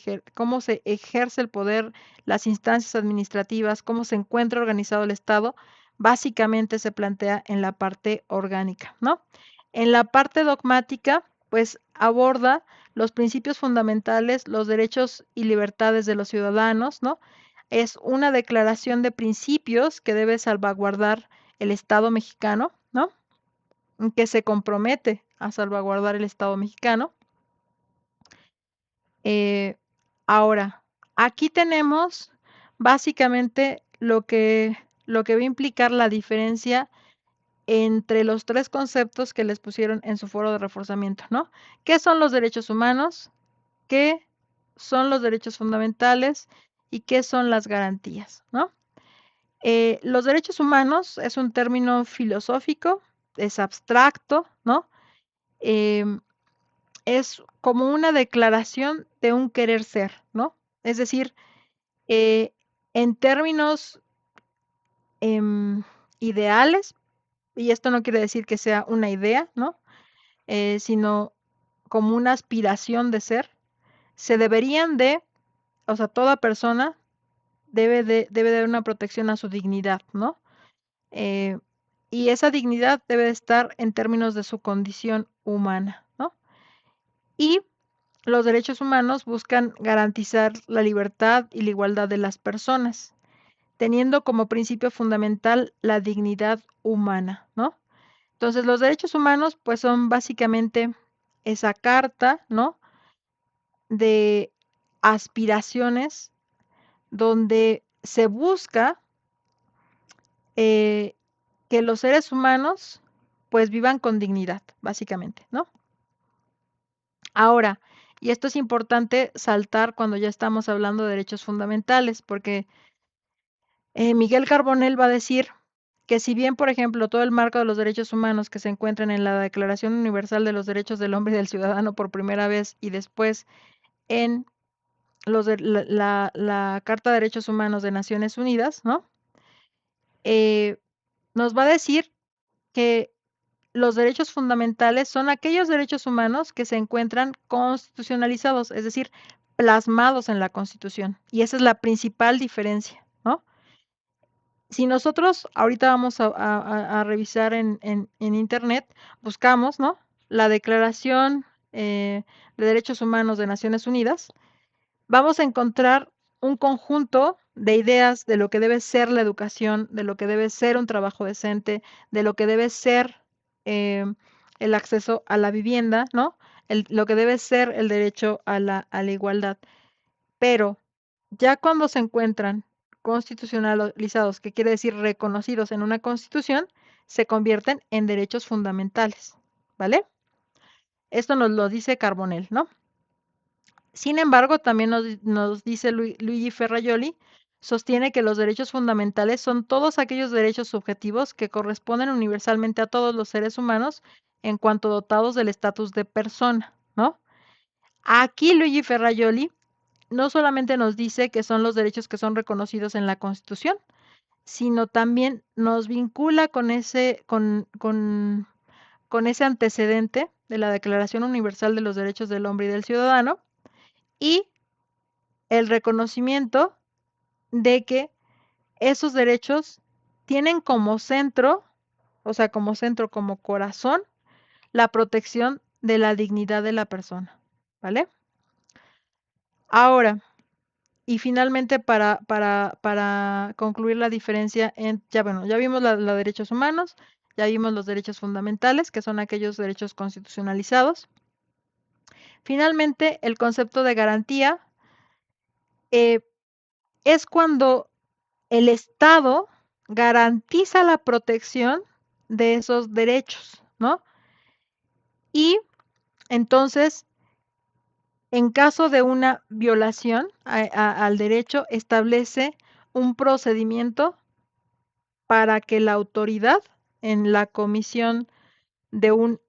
ejerce el poder, las instancias administrativas, cómo se encuentra organizado el Estado, básicamente se plantea en la parte orgánica, ¿no? En la parte dogmática, pues aborda los principios fundamentales, los derechos y libertades de los ciudadanos, ¿no? Es una declaración de principios que debe salvaguardar el Estado mexicano, ¿no? Que se compromete a salvaguardar el Estado mexicano. Ahora, aquí tenemos básicamente lo que va a implicar la diferencia entre los 3 conceptos que les pusieron en su foro de reforzamiento, ¿no? ¿Qué son los derechos humanos? ¿Qué son los derechos fundamentales? ¿Y qué son las garantías, no? Los derechos humanos es un término filosófico, es abstracto, ¿no? Es como una declaración de un querer ser, ¿no? Es decir, en términos ideales, y esto no quiere decir que sea una idea, ¿no? Sino como una aspiración de ser, se deberían de, o sea, toda persona debe de dar una protección a su dignidad, ¿no? Eh, y esa dignidad debe de estar en términos de su condición humana, ¿no? Y los derechos humanos buscan garantizar la libertad y la igualdad de las personas, teniendo como principio fundamental la dignidad humana, ¿no? Entonces, los derechos humanos, pues, son básicamente esa carta, ¿no? De aspiraciones donde se busca que los seres humanos, pues, vivan con dignidad, básicamente, ¿no? Ahora, y esto es importante saltar cuando ya estamos hablando de derechos fundamentales, porque Miguel Carbonell va a decir que si bien, por ejemplo, todo el marco de los derechos humanos que se encuentran en la Declaración Universal de los Derechos del Hombre y del Ciudadano por primera vez y después en la Carta de Derechos Humanos de Naciones Unidas, ¿no? Nos va a decir que los derechos fundamentales son aquellos derechos humanos que se encuentran constitucionalizados, es decir, plasmados en la Constitución. Y esa es la principal diferencia, ¿no? Si nosotros ahorita vamos a revisar en Internet, buscamos, ¿no? La Declaración de Derechos Humanos de Naciones Unidas, vamos a encontrar un conjunto de ideas de lo que debe ser la educación, de lo que debe ser un trabajo decente, de lo que debe ser el acceso a la vivienda, ¿no? Lo que debe ser el derecho a la igualdad. Pero ya cuando se encuentran constitucionalizados, que quiere decir reconocidos en una constitución, se convierten en derechos fundamentales, ¿vale? Esto nos lo dice Carbonell, ¿no? Sin embargo, también nos dice Luigi Ferrajoli, sostiene que los derechos fundamentales son todos aquellos derechos subjetivos que corresponden universalmente a todos los seres humanos en cuanto dotados del estatus de persona, ¿no? Aquí Luigi Ferrajoli no solamente nos dice que son los derechos que son reconocidos en la Constitución, sino también nos vincula con ese antecedente de la Declaración Universal de los Derechos del Hombre y del Ciudadano y el reconocimiento de que esos derechos tienen como centro, o sea, como centro, como corazón, la protección de la dignidad de la persona, ¿vale? Ahora, y finalmente para concluir la diferencia ya vimos los derechos humanos, ya vimos los derechos fundamentales, que son aquellos derechos constitucionalizados. Finalmente, el concepto de garantía es cuando el Estado garantiza la protección de esos derechos, ¿no? Y entonces, en caso de una violación al derecho, establece un procedimiento para que la autoridad en la comisión de un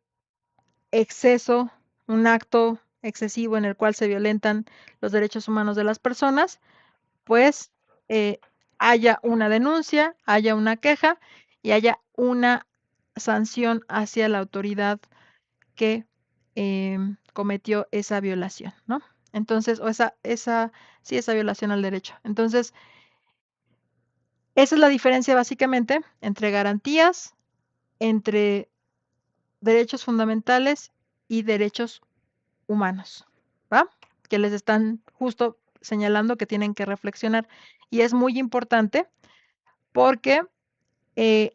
exceso, un acto excesivo en el cual se violentan los derechos humanos de las personas, pues haya una denuncia, haya una queja y haya una sanción hacia la autoridad que cometió esa violación, ¿no? Entonces, o esa violación al derecho. Entonces, esa es la diferencia básicamente entre garantías, entre derechos fundamentales y derechos humanos, ¿va? Que les están justo señalando que tienen que reflexionar. Y es muy importante porque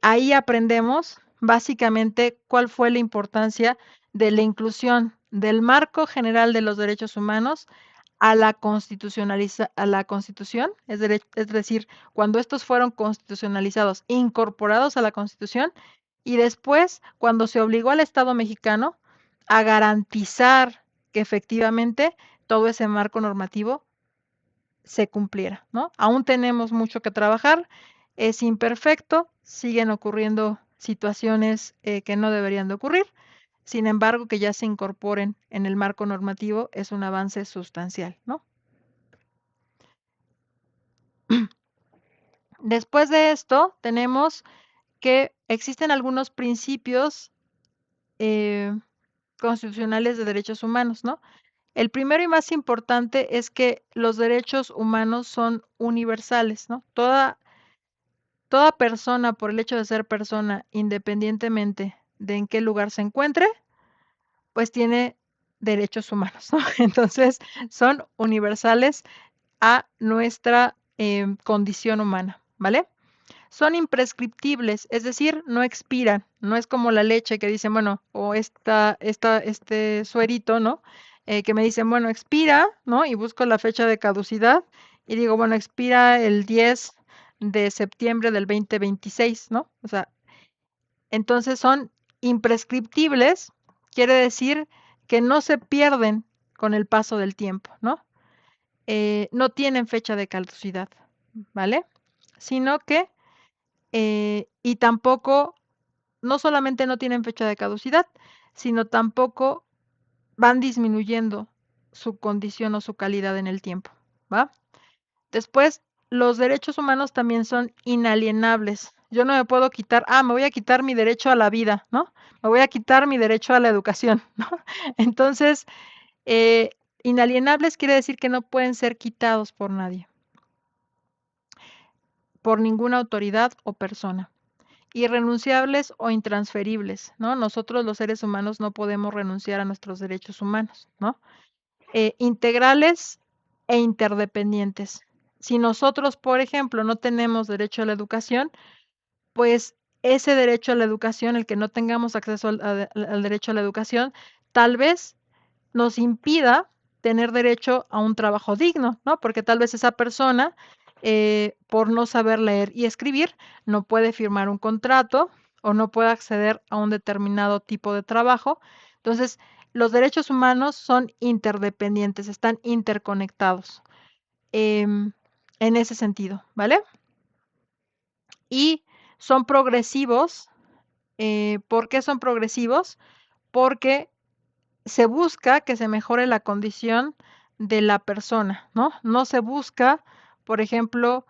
ahí aprendemos básicamente cuál fue la importancia de la inclusión del marco general de los derechos humanos a la Constitución, es decir, cuando estos fueron constitucionalizados, incorporados a la Constitución, y después cuando se obligó al Estado mexicano a garantizar que efectivamente todo ese marco normativo se cumpliera, ¿no? Aún tenemos mucho que trabajar, es imperfecto, siguen ocurriendo situaciones que no deberían de ocurrir, sin embargo, que ya se incorporen en el marco normativo es un avance sustancial, ¿no? Después de esto, tenemos que existen algunos principios constitucionales de derechos humanos, ¿no? El primero y más importante es que los derechos humanos son universales, ¿no? Toda persona, por el hecho de ser persona, independientemente de en qué lugar se encuentre, pues tiene derechos humanos, ¿no? Entonces, son universales a nuestra condición humana, ¿vale? Son imprescriptibles, es decir, no expiran, no es como la leche que dicen, bueno, o este suerito, ¿no? Que me dicen, bueno, expira, ¿no? Y busco la fecha de caducidad y digo, bueno, expira el 10 de septiembre del 2026, ¿no? O sea, entonces son imprescriptibles, quiere decir que no se pierden con el paso del tiempo, ¿no? No tienen fecha de caducidad, ¿vale? Sino que, y tampoco, no solamente no tienen fecha de caducidad, sino tampoco van disminuyendo su condición o su calidad en el tiempo, ¿va? Después, los derechos humanos también son inalienables. Yo no me puedo quitar, me voy a quitar mi derecho a la vida, ¿no? Me voy a quitar mi derecho a la educación, ¿no? Entonces, eh, inalienables quiere decir que no pueden ser quitados por nadie, por ninguna autoridad o persona. Irrenunciables o intransferibles, ¿no? Nosotros los seres humanos no podemos renunciar a nuestros derechos humanos, ¿no? Integrales e interdependientes. Si nosotros, por ejemplo, no tenemos derecho a la educación, pues ese derecho a la educación, el que no tengamos acceso al derecho a la educación, tal vez nos impida tener derecho a un trabajo digno, ¿no? Porque tal vez esa persona, por no saber leer y escribir, no puede firmar un contrato o no puede acceder a un determinado tipo de trabajo. Entonces, los derechos humanos son interdependientes, están interconectados en ese sentido, ¿vale? Y son progresivos. ¿Por qué son progresivos? Porque se busca que se mejore la condición de la persona, ¿no? No se busca, por ejemplo,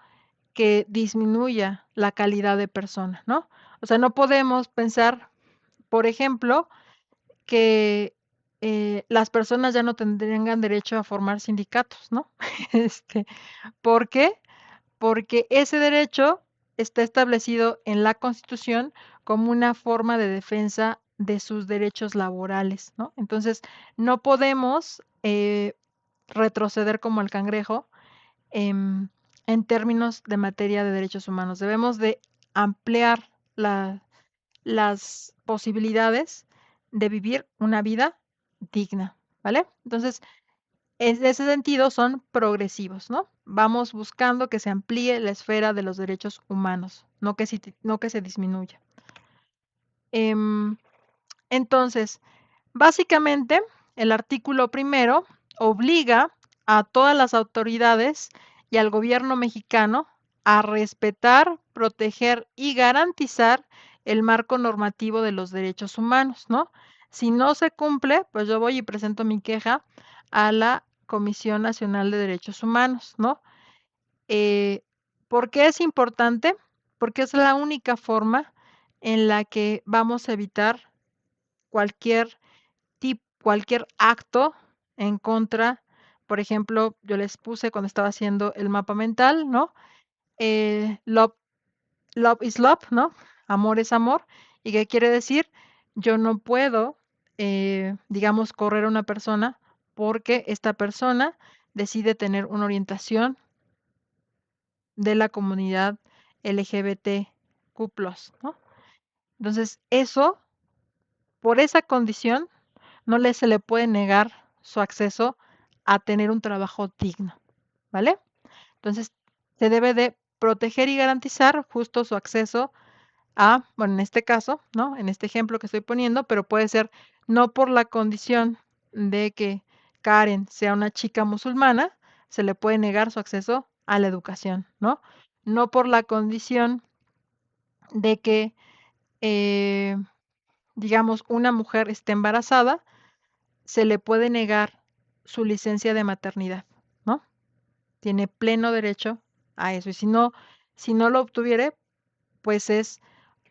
que disminuya la calidad de persona, ¿no? O sea, no podemos pensar, por ejemplo, que las personas ya no tendrían derecho a formar sindicatos, ¿no? Este, ¿por qué? Porque ese derecho está establecido en la Constitución como una forma de defensa de sus derechos laborales, ¿no? Entonces, no podemos retroceder como el cangrejo en términos de materia de derechos humanos. Debemos de ampliar las posibilidades de vivir una vida digna, ¿vale? Entonces, en ese sentido son progresivos, ¿no? Vamos buscando que se amplíe la esfera de los derechos humanos, no que se disminuya. Entonces, básicamente, el artículo primero obliga a todas las autoridades y al gobierno mexicano a respetar, proteger y garantizar el marco normativo de los derechos humanos, ¿no? Si no se cumple, pues yo voy y presento mi queja a la Comisión Nacional de Derechos Humanos, ¿no? ¿Por qué es importante? Porque es la única forma en la que vamos a evitar cualquier cualquier acto en contra, por ejemplo, yo les puse cuando estaba haciendo el mapa mental, ¿no? Love, love is love, ¿no? Amor es amor. ¿Y qué quiere decir? Yo no puedo, digamos, correr a una persona porque esta persona decide tener una orientación de la comunidad LGBTQ+, ¿no? Entonces, eso, por esa condición, no se le puede negar su acceso a tener un trabajo digno, ¿vale? Entonces, se debe de proteger y garantizar justo su acceso a, bueno, en este caso, ¿no? En este ejemplo que estoy poniendo, pero puede ser no por la condición de que Karen sea una chica musulmana, se le puede negar su acceso a la educación, ¿no? No por la condición de que, eh, digamos, una mujer esté embarazada, se le puede negar su licencia de maternidad, ¿no? Tiene pleno derecho a eso. Y si no lo obtuviere, pues es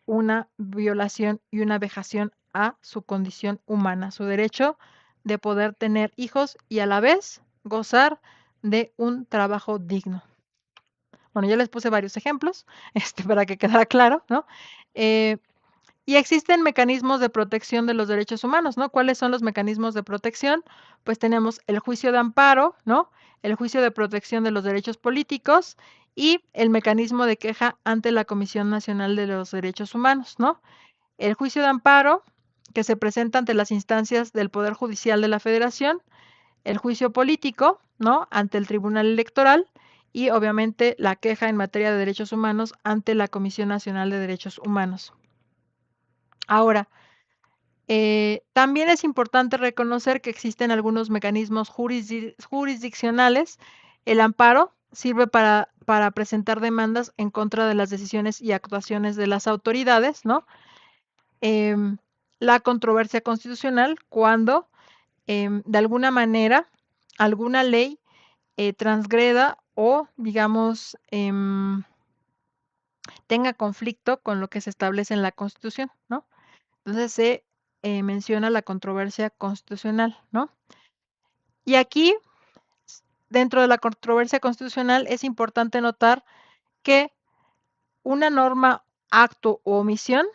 una violación y una vejación a su condición humana, su derecho de poder tener hijos y a la vez gozar de un trabajo digno. Bueno, ya les puse varios ejemplos, para que quedara claro, ¿no? Eh, y existen mecanismos de protección de los derechos humanos, ¿no? ¿Cuáles son los mecanismos de protección? Pues tenemos el juicio de amparo, ¿no? El juicio de protección de los derechos políticos y el mecanismo de queja ante la Comisión Nacional de los Derechos Humanos, ¿no? El juicio de amparo, que se presenta ante las instancias del Poder Judicial de la Federación, el juicio político, ¿no? Ante el Tribunal Electoral y obviamente la queja en materia de derechos humanos ante la Comisión Nacional de Derechos Humanos. Ahora, también es importante reconocer que existen algunos mecanismos jurisdiccionales. El amparo sirve para presentar demandas en contra de las decisiones y actuaciones de las autoridades, ¿no? La controversia constitucional cuando de alguna manera alguna ley transgreda o, digamos, tenga conflicto con lo que se establece en la Constitución, ¿no? Entonces se menciona la controversia constitucional, ¿no? Y aquí, dentro de la controversia constitucional, es importante notar que una norma, acto o omisión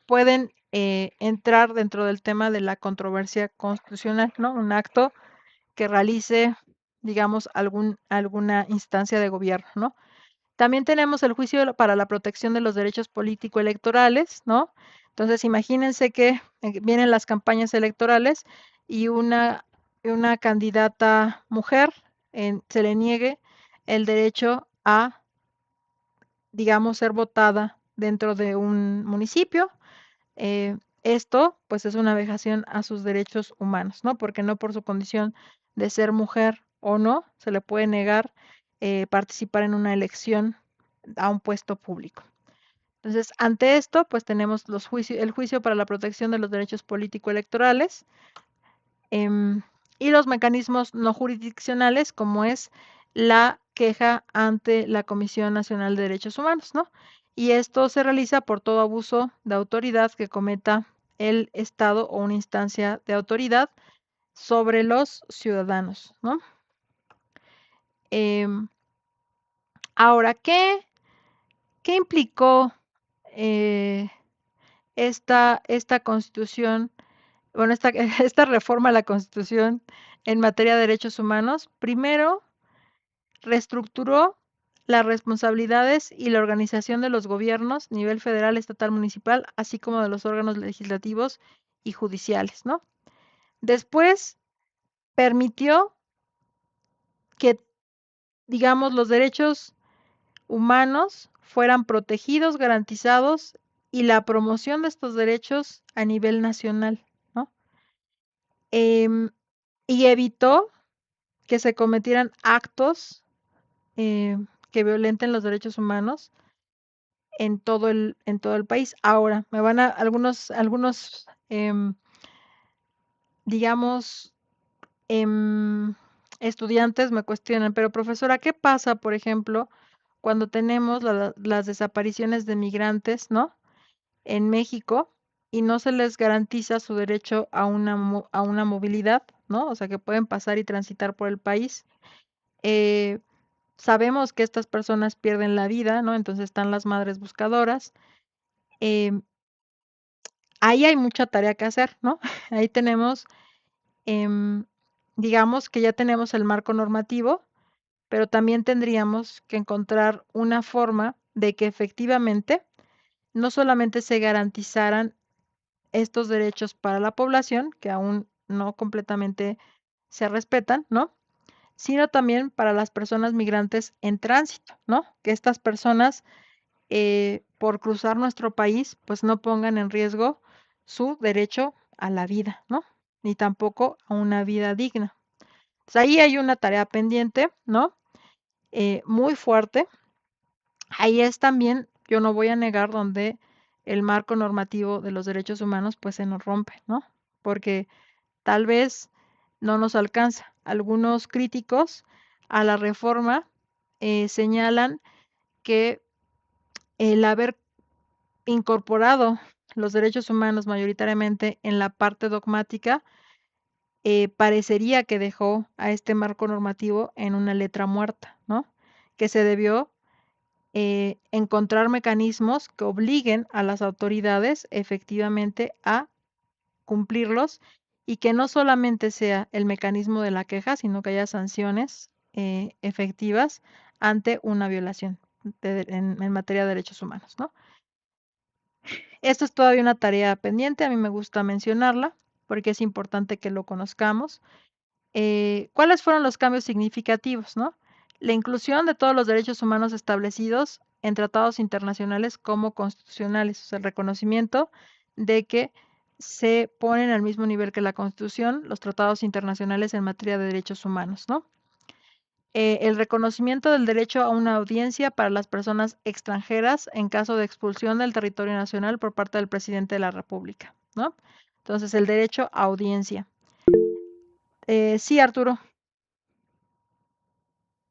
pueden entrar dentro del tema de la controversia constitucional, ¿no? Un acto que realice, digamos, alguna instancia de gobierno, ¿no? También tenemos el juicio para la protección de los derechos político-electorales, ¿no? Entonces, imagínense que vienen las campañas electorales y una candidata mujer se le niegue el derecho a, digamos, ser votada dentro de un municipio. Esto, pues, es una vejación a sus derechos humanos, ¿no? Porque no por su condición de ser mujer o no, se le puede negar participar en una elección a un puesto público. Entonces, ante esto, pues tenemos el juicio para la protección de los derechos político-electorales y los mecanismos no jurisdiccionales, como es la queja ante la Comisión Nacional de Derechos Humanos, ¿no? Y esto se realiza por todo abuso de autoridad que cometa el Estado o una instancia de autoridad sobre los ciudadanos, ¿no? Ahora, ¿qué implicó esta constitución, bueno, esta reforma a la constitución en materia de derechos humanos? Primero, reestructuró las responsabilidades y la organización de los gobiernos, nivel federal, estatal, municipal, así como de los órganos legislativos y judiciales, ¿no? Después, permitió que, digamos, los derechos humanos fueran protegidos, garantizados y la promoción de estos derechos a nivel nacional, ¿no? Y evitó que se cometieran actos que violenten los derechos humanos en todo el país. Ahora, me van a algunos, digamos, estudiantes me cuestionan, pero profesora, ¿qué pasa, por ejemplo, cuando tenemos las desapariciones de migrantes, ¿no? En México y no se les garantiza su derecho a una movilidad, ¿no? O sea, que pueden pasar y transitar por el país. Sabemos que estas personas pierden la vida, ¿no? Entonces están las madres buscadoras. Em, Ahí hay mucha tarea que hacer, ¿no? Ahí tenemos, em, digamos que ya tenemos el marco normativo, pero también tendríamos que encontrar una forma de que efectivamente no solamente se garantizaran estos derechos para la población, que aún no completamente se respetan, ¿no? sino también para las personas migrantes en tránsito, ¿no? Que estas personas, por cruzar nuestro país, pues no pongan en riesgo su derecho a la vida, ¿no? Ni tampoco a una vida digna. Pues ahí hay una tarea pendiente, ¿no? Muy fuerte. Ahí es también, yo no voy a negar, donde el marco normativo de los derechos humanos pues se nos rompe, ¿no? Porque tal vez no nos alcanza. Algunos críticos a la reforma señalan que el haber incorporado los derechos humanos mayoritariamente en la parte dogmática, parecería que dejó a este marco normativo en una letra muerta, ¿no? Que se debió encontrar mecanismos que obliguen a las autoridades efectivamente a cumplirlos, y que no solamente sea el mecanismo de la queja, sino que haya sanciones efectivas ante una violación en materia de derechos humanos, ¿no? Esto es todavía una tarea pendiente, a mí me gusta mencionarla porque es importante que lo conozcamos. ¿Cuáles fueron los cambios significativos, no? La inclusión de todos los derechos humanos establecidos en tratados internacionales como constitucionales, o sea, el reconocimiento de que se ponen al mismo nivel que la Constitución los tratados internacionales en materia de derechos humanos, ¿no? El reconocimiento del derecho a una audiencia para las personas extranjeras en caso de expulsión del territorio nacional por parte del presidente de la República, ¿no? Entonces, el derecho a audiencia. Sí, Arturo.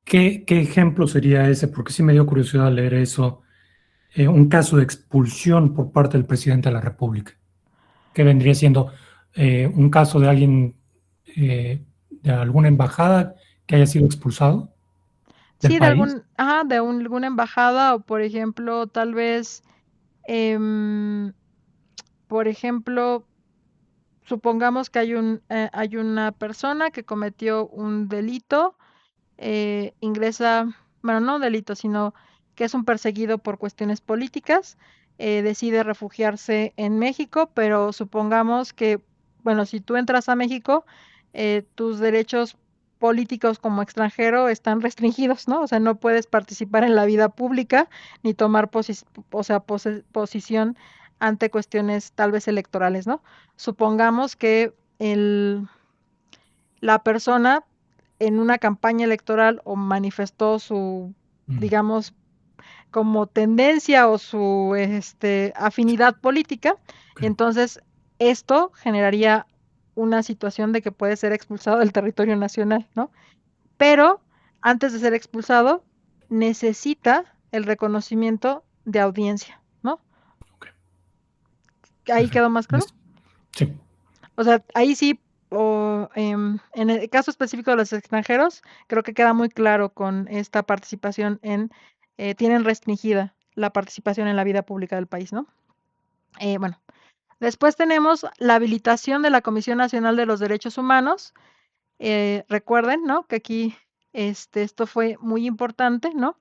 ¿Qué ejemplo sería ese? Porque sí me dio curiosidad leer eso. Un caso de expulsión por parte del presidente de la República, que vendría siendo un caso de alguien de alguna embajada que haya sido expulsado del Sí, de país. alguna embajada, o por ejemplo, tal vez, em, por ejemplo, supongamos que hay una persona que cometió un delito, ingresa, bueno, no un delito, sino que es un perseguido por cuestiones políticas, decide refugiarse en México, pero supongamos que, bueno, si tú entras a México, tus derechos políticos como extranjero están restringidos, ¿no? O sea, no puedes participar en la vida pública ni tomar posición ante cuestiones tal vez electorales, ¿no? Supongamos que la persona en una campaña electoral o manifestó su, Mm, digamos, como tendencia o su afinidad política, ok, y entonces esto generaría una situación de que puede ser expulsado del territorio nacional, ¿no? Pero antes de ser expulsado, necesita el reconocimiento de audiencia, ¿no? ok, Ahí quedó perfecto. más claro. Sí, O sea, ahí sí, en el caso específico de los extranjeros, creo que queda muy claro con esta participación tienen restringida la participación en la vida pública del país, ¿no? Bueno, después tenemos la habilitación de la Comisión Nacional de los Derechos Humanos. Recuerden, ¿no? Que aquí esto fue muy importante, ¿no?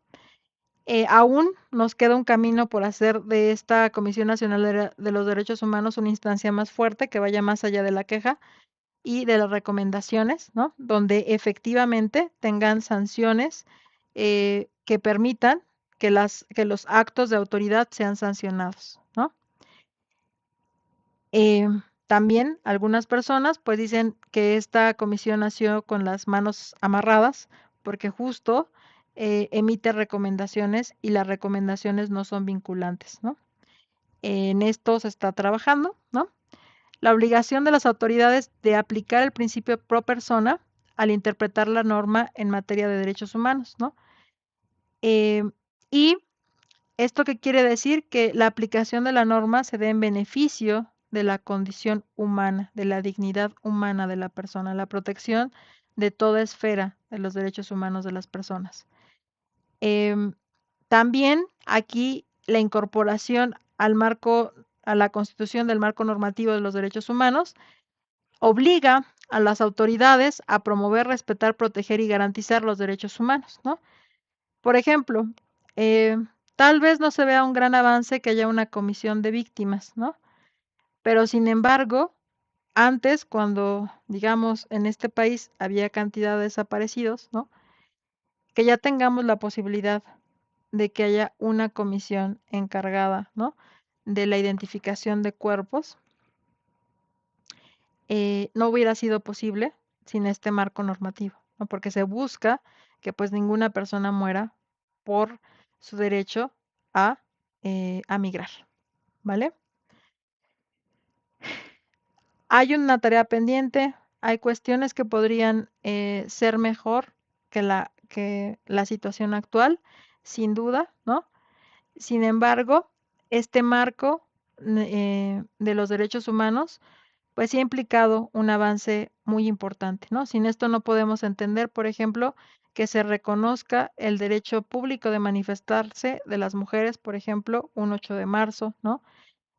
Aún nos queda un camino por hacer de esta Comisión Nacional de los Derechos Humanos una instancia más fuerte, que vaya más allá de la queja y de las recomendaciones, ¿no? Donde efectivamente tengan sanciones que permitan que los actos de autoridad sean sancionados, ¿no? Eh, También algunas personas pues dicen que esta comisión nació con las manos amarradas porque justo emite recomendaciones y las recomendaciones no son vinculantes, ¿no? En esto se está trabajando, ¿no? La obligación de las autoridades de aplicar el principio pro persona al interpretar la norma en materia de derechos humanos, ¿no? Eh, y esto qué quiere decir, que la aplicación de la norma se dé en beneficio de la condición humana, de la dignidad humana de la persona, la protección de toda esfera de los derechos humanos de las personas. Em, También aquí la incorporación al marco, a la constitución del marco normativo de los derechos humanos, obliga a las autoridades a promover, respetar, proteger y garantizar los derechos humanos, ¿no? Por ejemplo, eh, tal vez no se vea un gran avance que haya una comisión de víctimas, ¿no? Pero sin embargo, antes, cuando, digamos, en este país había cantidad de desaparecidos, ¿no? Que ya tengamos la posibilidad de que haya una comisión encargada, ¿no? De la identificación de cuerpos, no hubiera sido posible sin este marco normativo, ¿no? Porque se busca que pues ninguna persona muera por su derecho a migrar, ¿vale? Hay una tarea pendiente, hay cuestiones que podrían ser mejor que la situación actual, sin duda, ¿no? Sin embargo, este marco de los derechos humanos, pues sí ha implicado un avance muy importante, ¿no? Sin esto no podemos entender, por ejemplo, que se reconozca el derecho público de manifestarse de las mujeres, por ejemplo, un 8 de marzo, ¿no?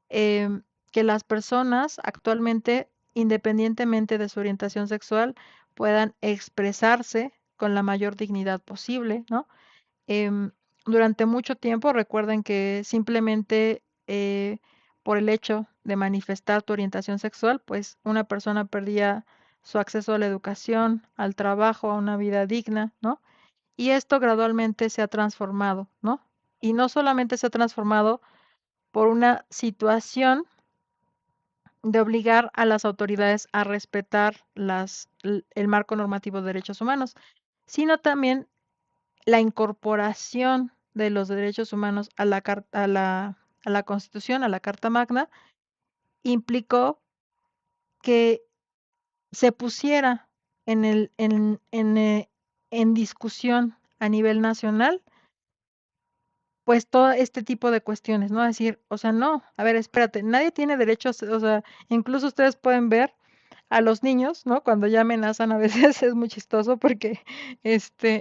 Que las personas actualmente, independientemente de su orientación sexual, puedan expresarse con la mayor dignidad posible, ¿no? Em, Durante mucho tiempo, recuerden que simplemente por el hecho de manifestar tu orientación sexual, pues una persona perdía su acceso a la educación, al trabajo, a una vida digna, ¿no? Y esto gradualmente se ha transformado, ¿no? Y no solamente se ha transformado por una situación de obligar a las autoridades a respetar el marco normativo de derechos humanos, sino también la incorporación de los derechos humanos a la Constitución, a la Carta Magna, implicó que se pusiera en discusión a nivel nacional, pues todo este tipo de cuestiones, ¿no? Decir, o sea, no, a ver, espérate, nadie tiene derechos, o sea, incluso ustedes pueden ver a los niños, ¿no? Cuando ya amenazan a veces es muy chistoso porque he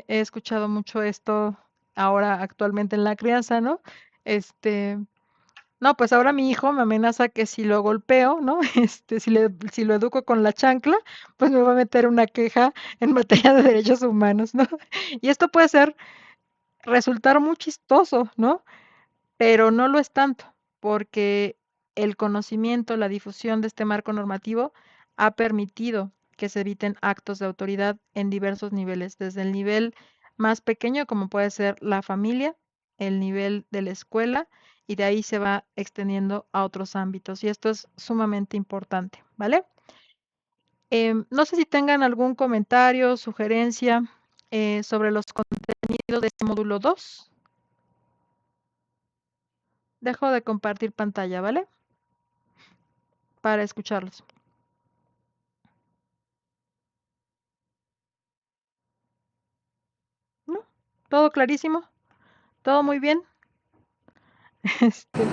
escuchado mucho esto ahora actualmente en la crianza, ¿no? Este, no, pues ahora mi hijo me amenaza que si lo golpeo, ¿no? Si lo educo con la chancla, pues me va a meter una queja en materia de derechos humanos, ¿no? Y esto puede resultar muy chistoso, ¿no? Pero no lo es tanto, porque el conocimiento, la difusión de este marco normativo ha permitido que se eviten actos de autoridad en diversos niveles, desde el nivel más pequeño, como puede ser la familia, el nivel de la escuela, y de ahí se va extendiendo a otros ámbitos. Y esto es sumamente importante, ¿vale? No sé si tengan algún comentario, sugerencia sobre los contenidos de este módulo 2. Dejo de compartir pantalla, ¿vale? Para escucharlos. ¿No? ¿Todo clarísimo? ¿Todo muy bien? Este,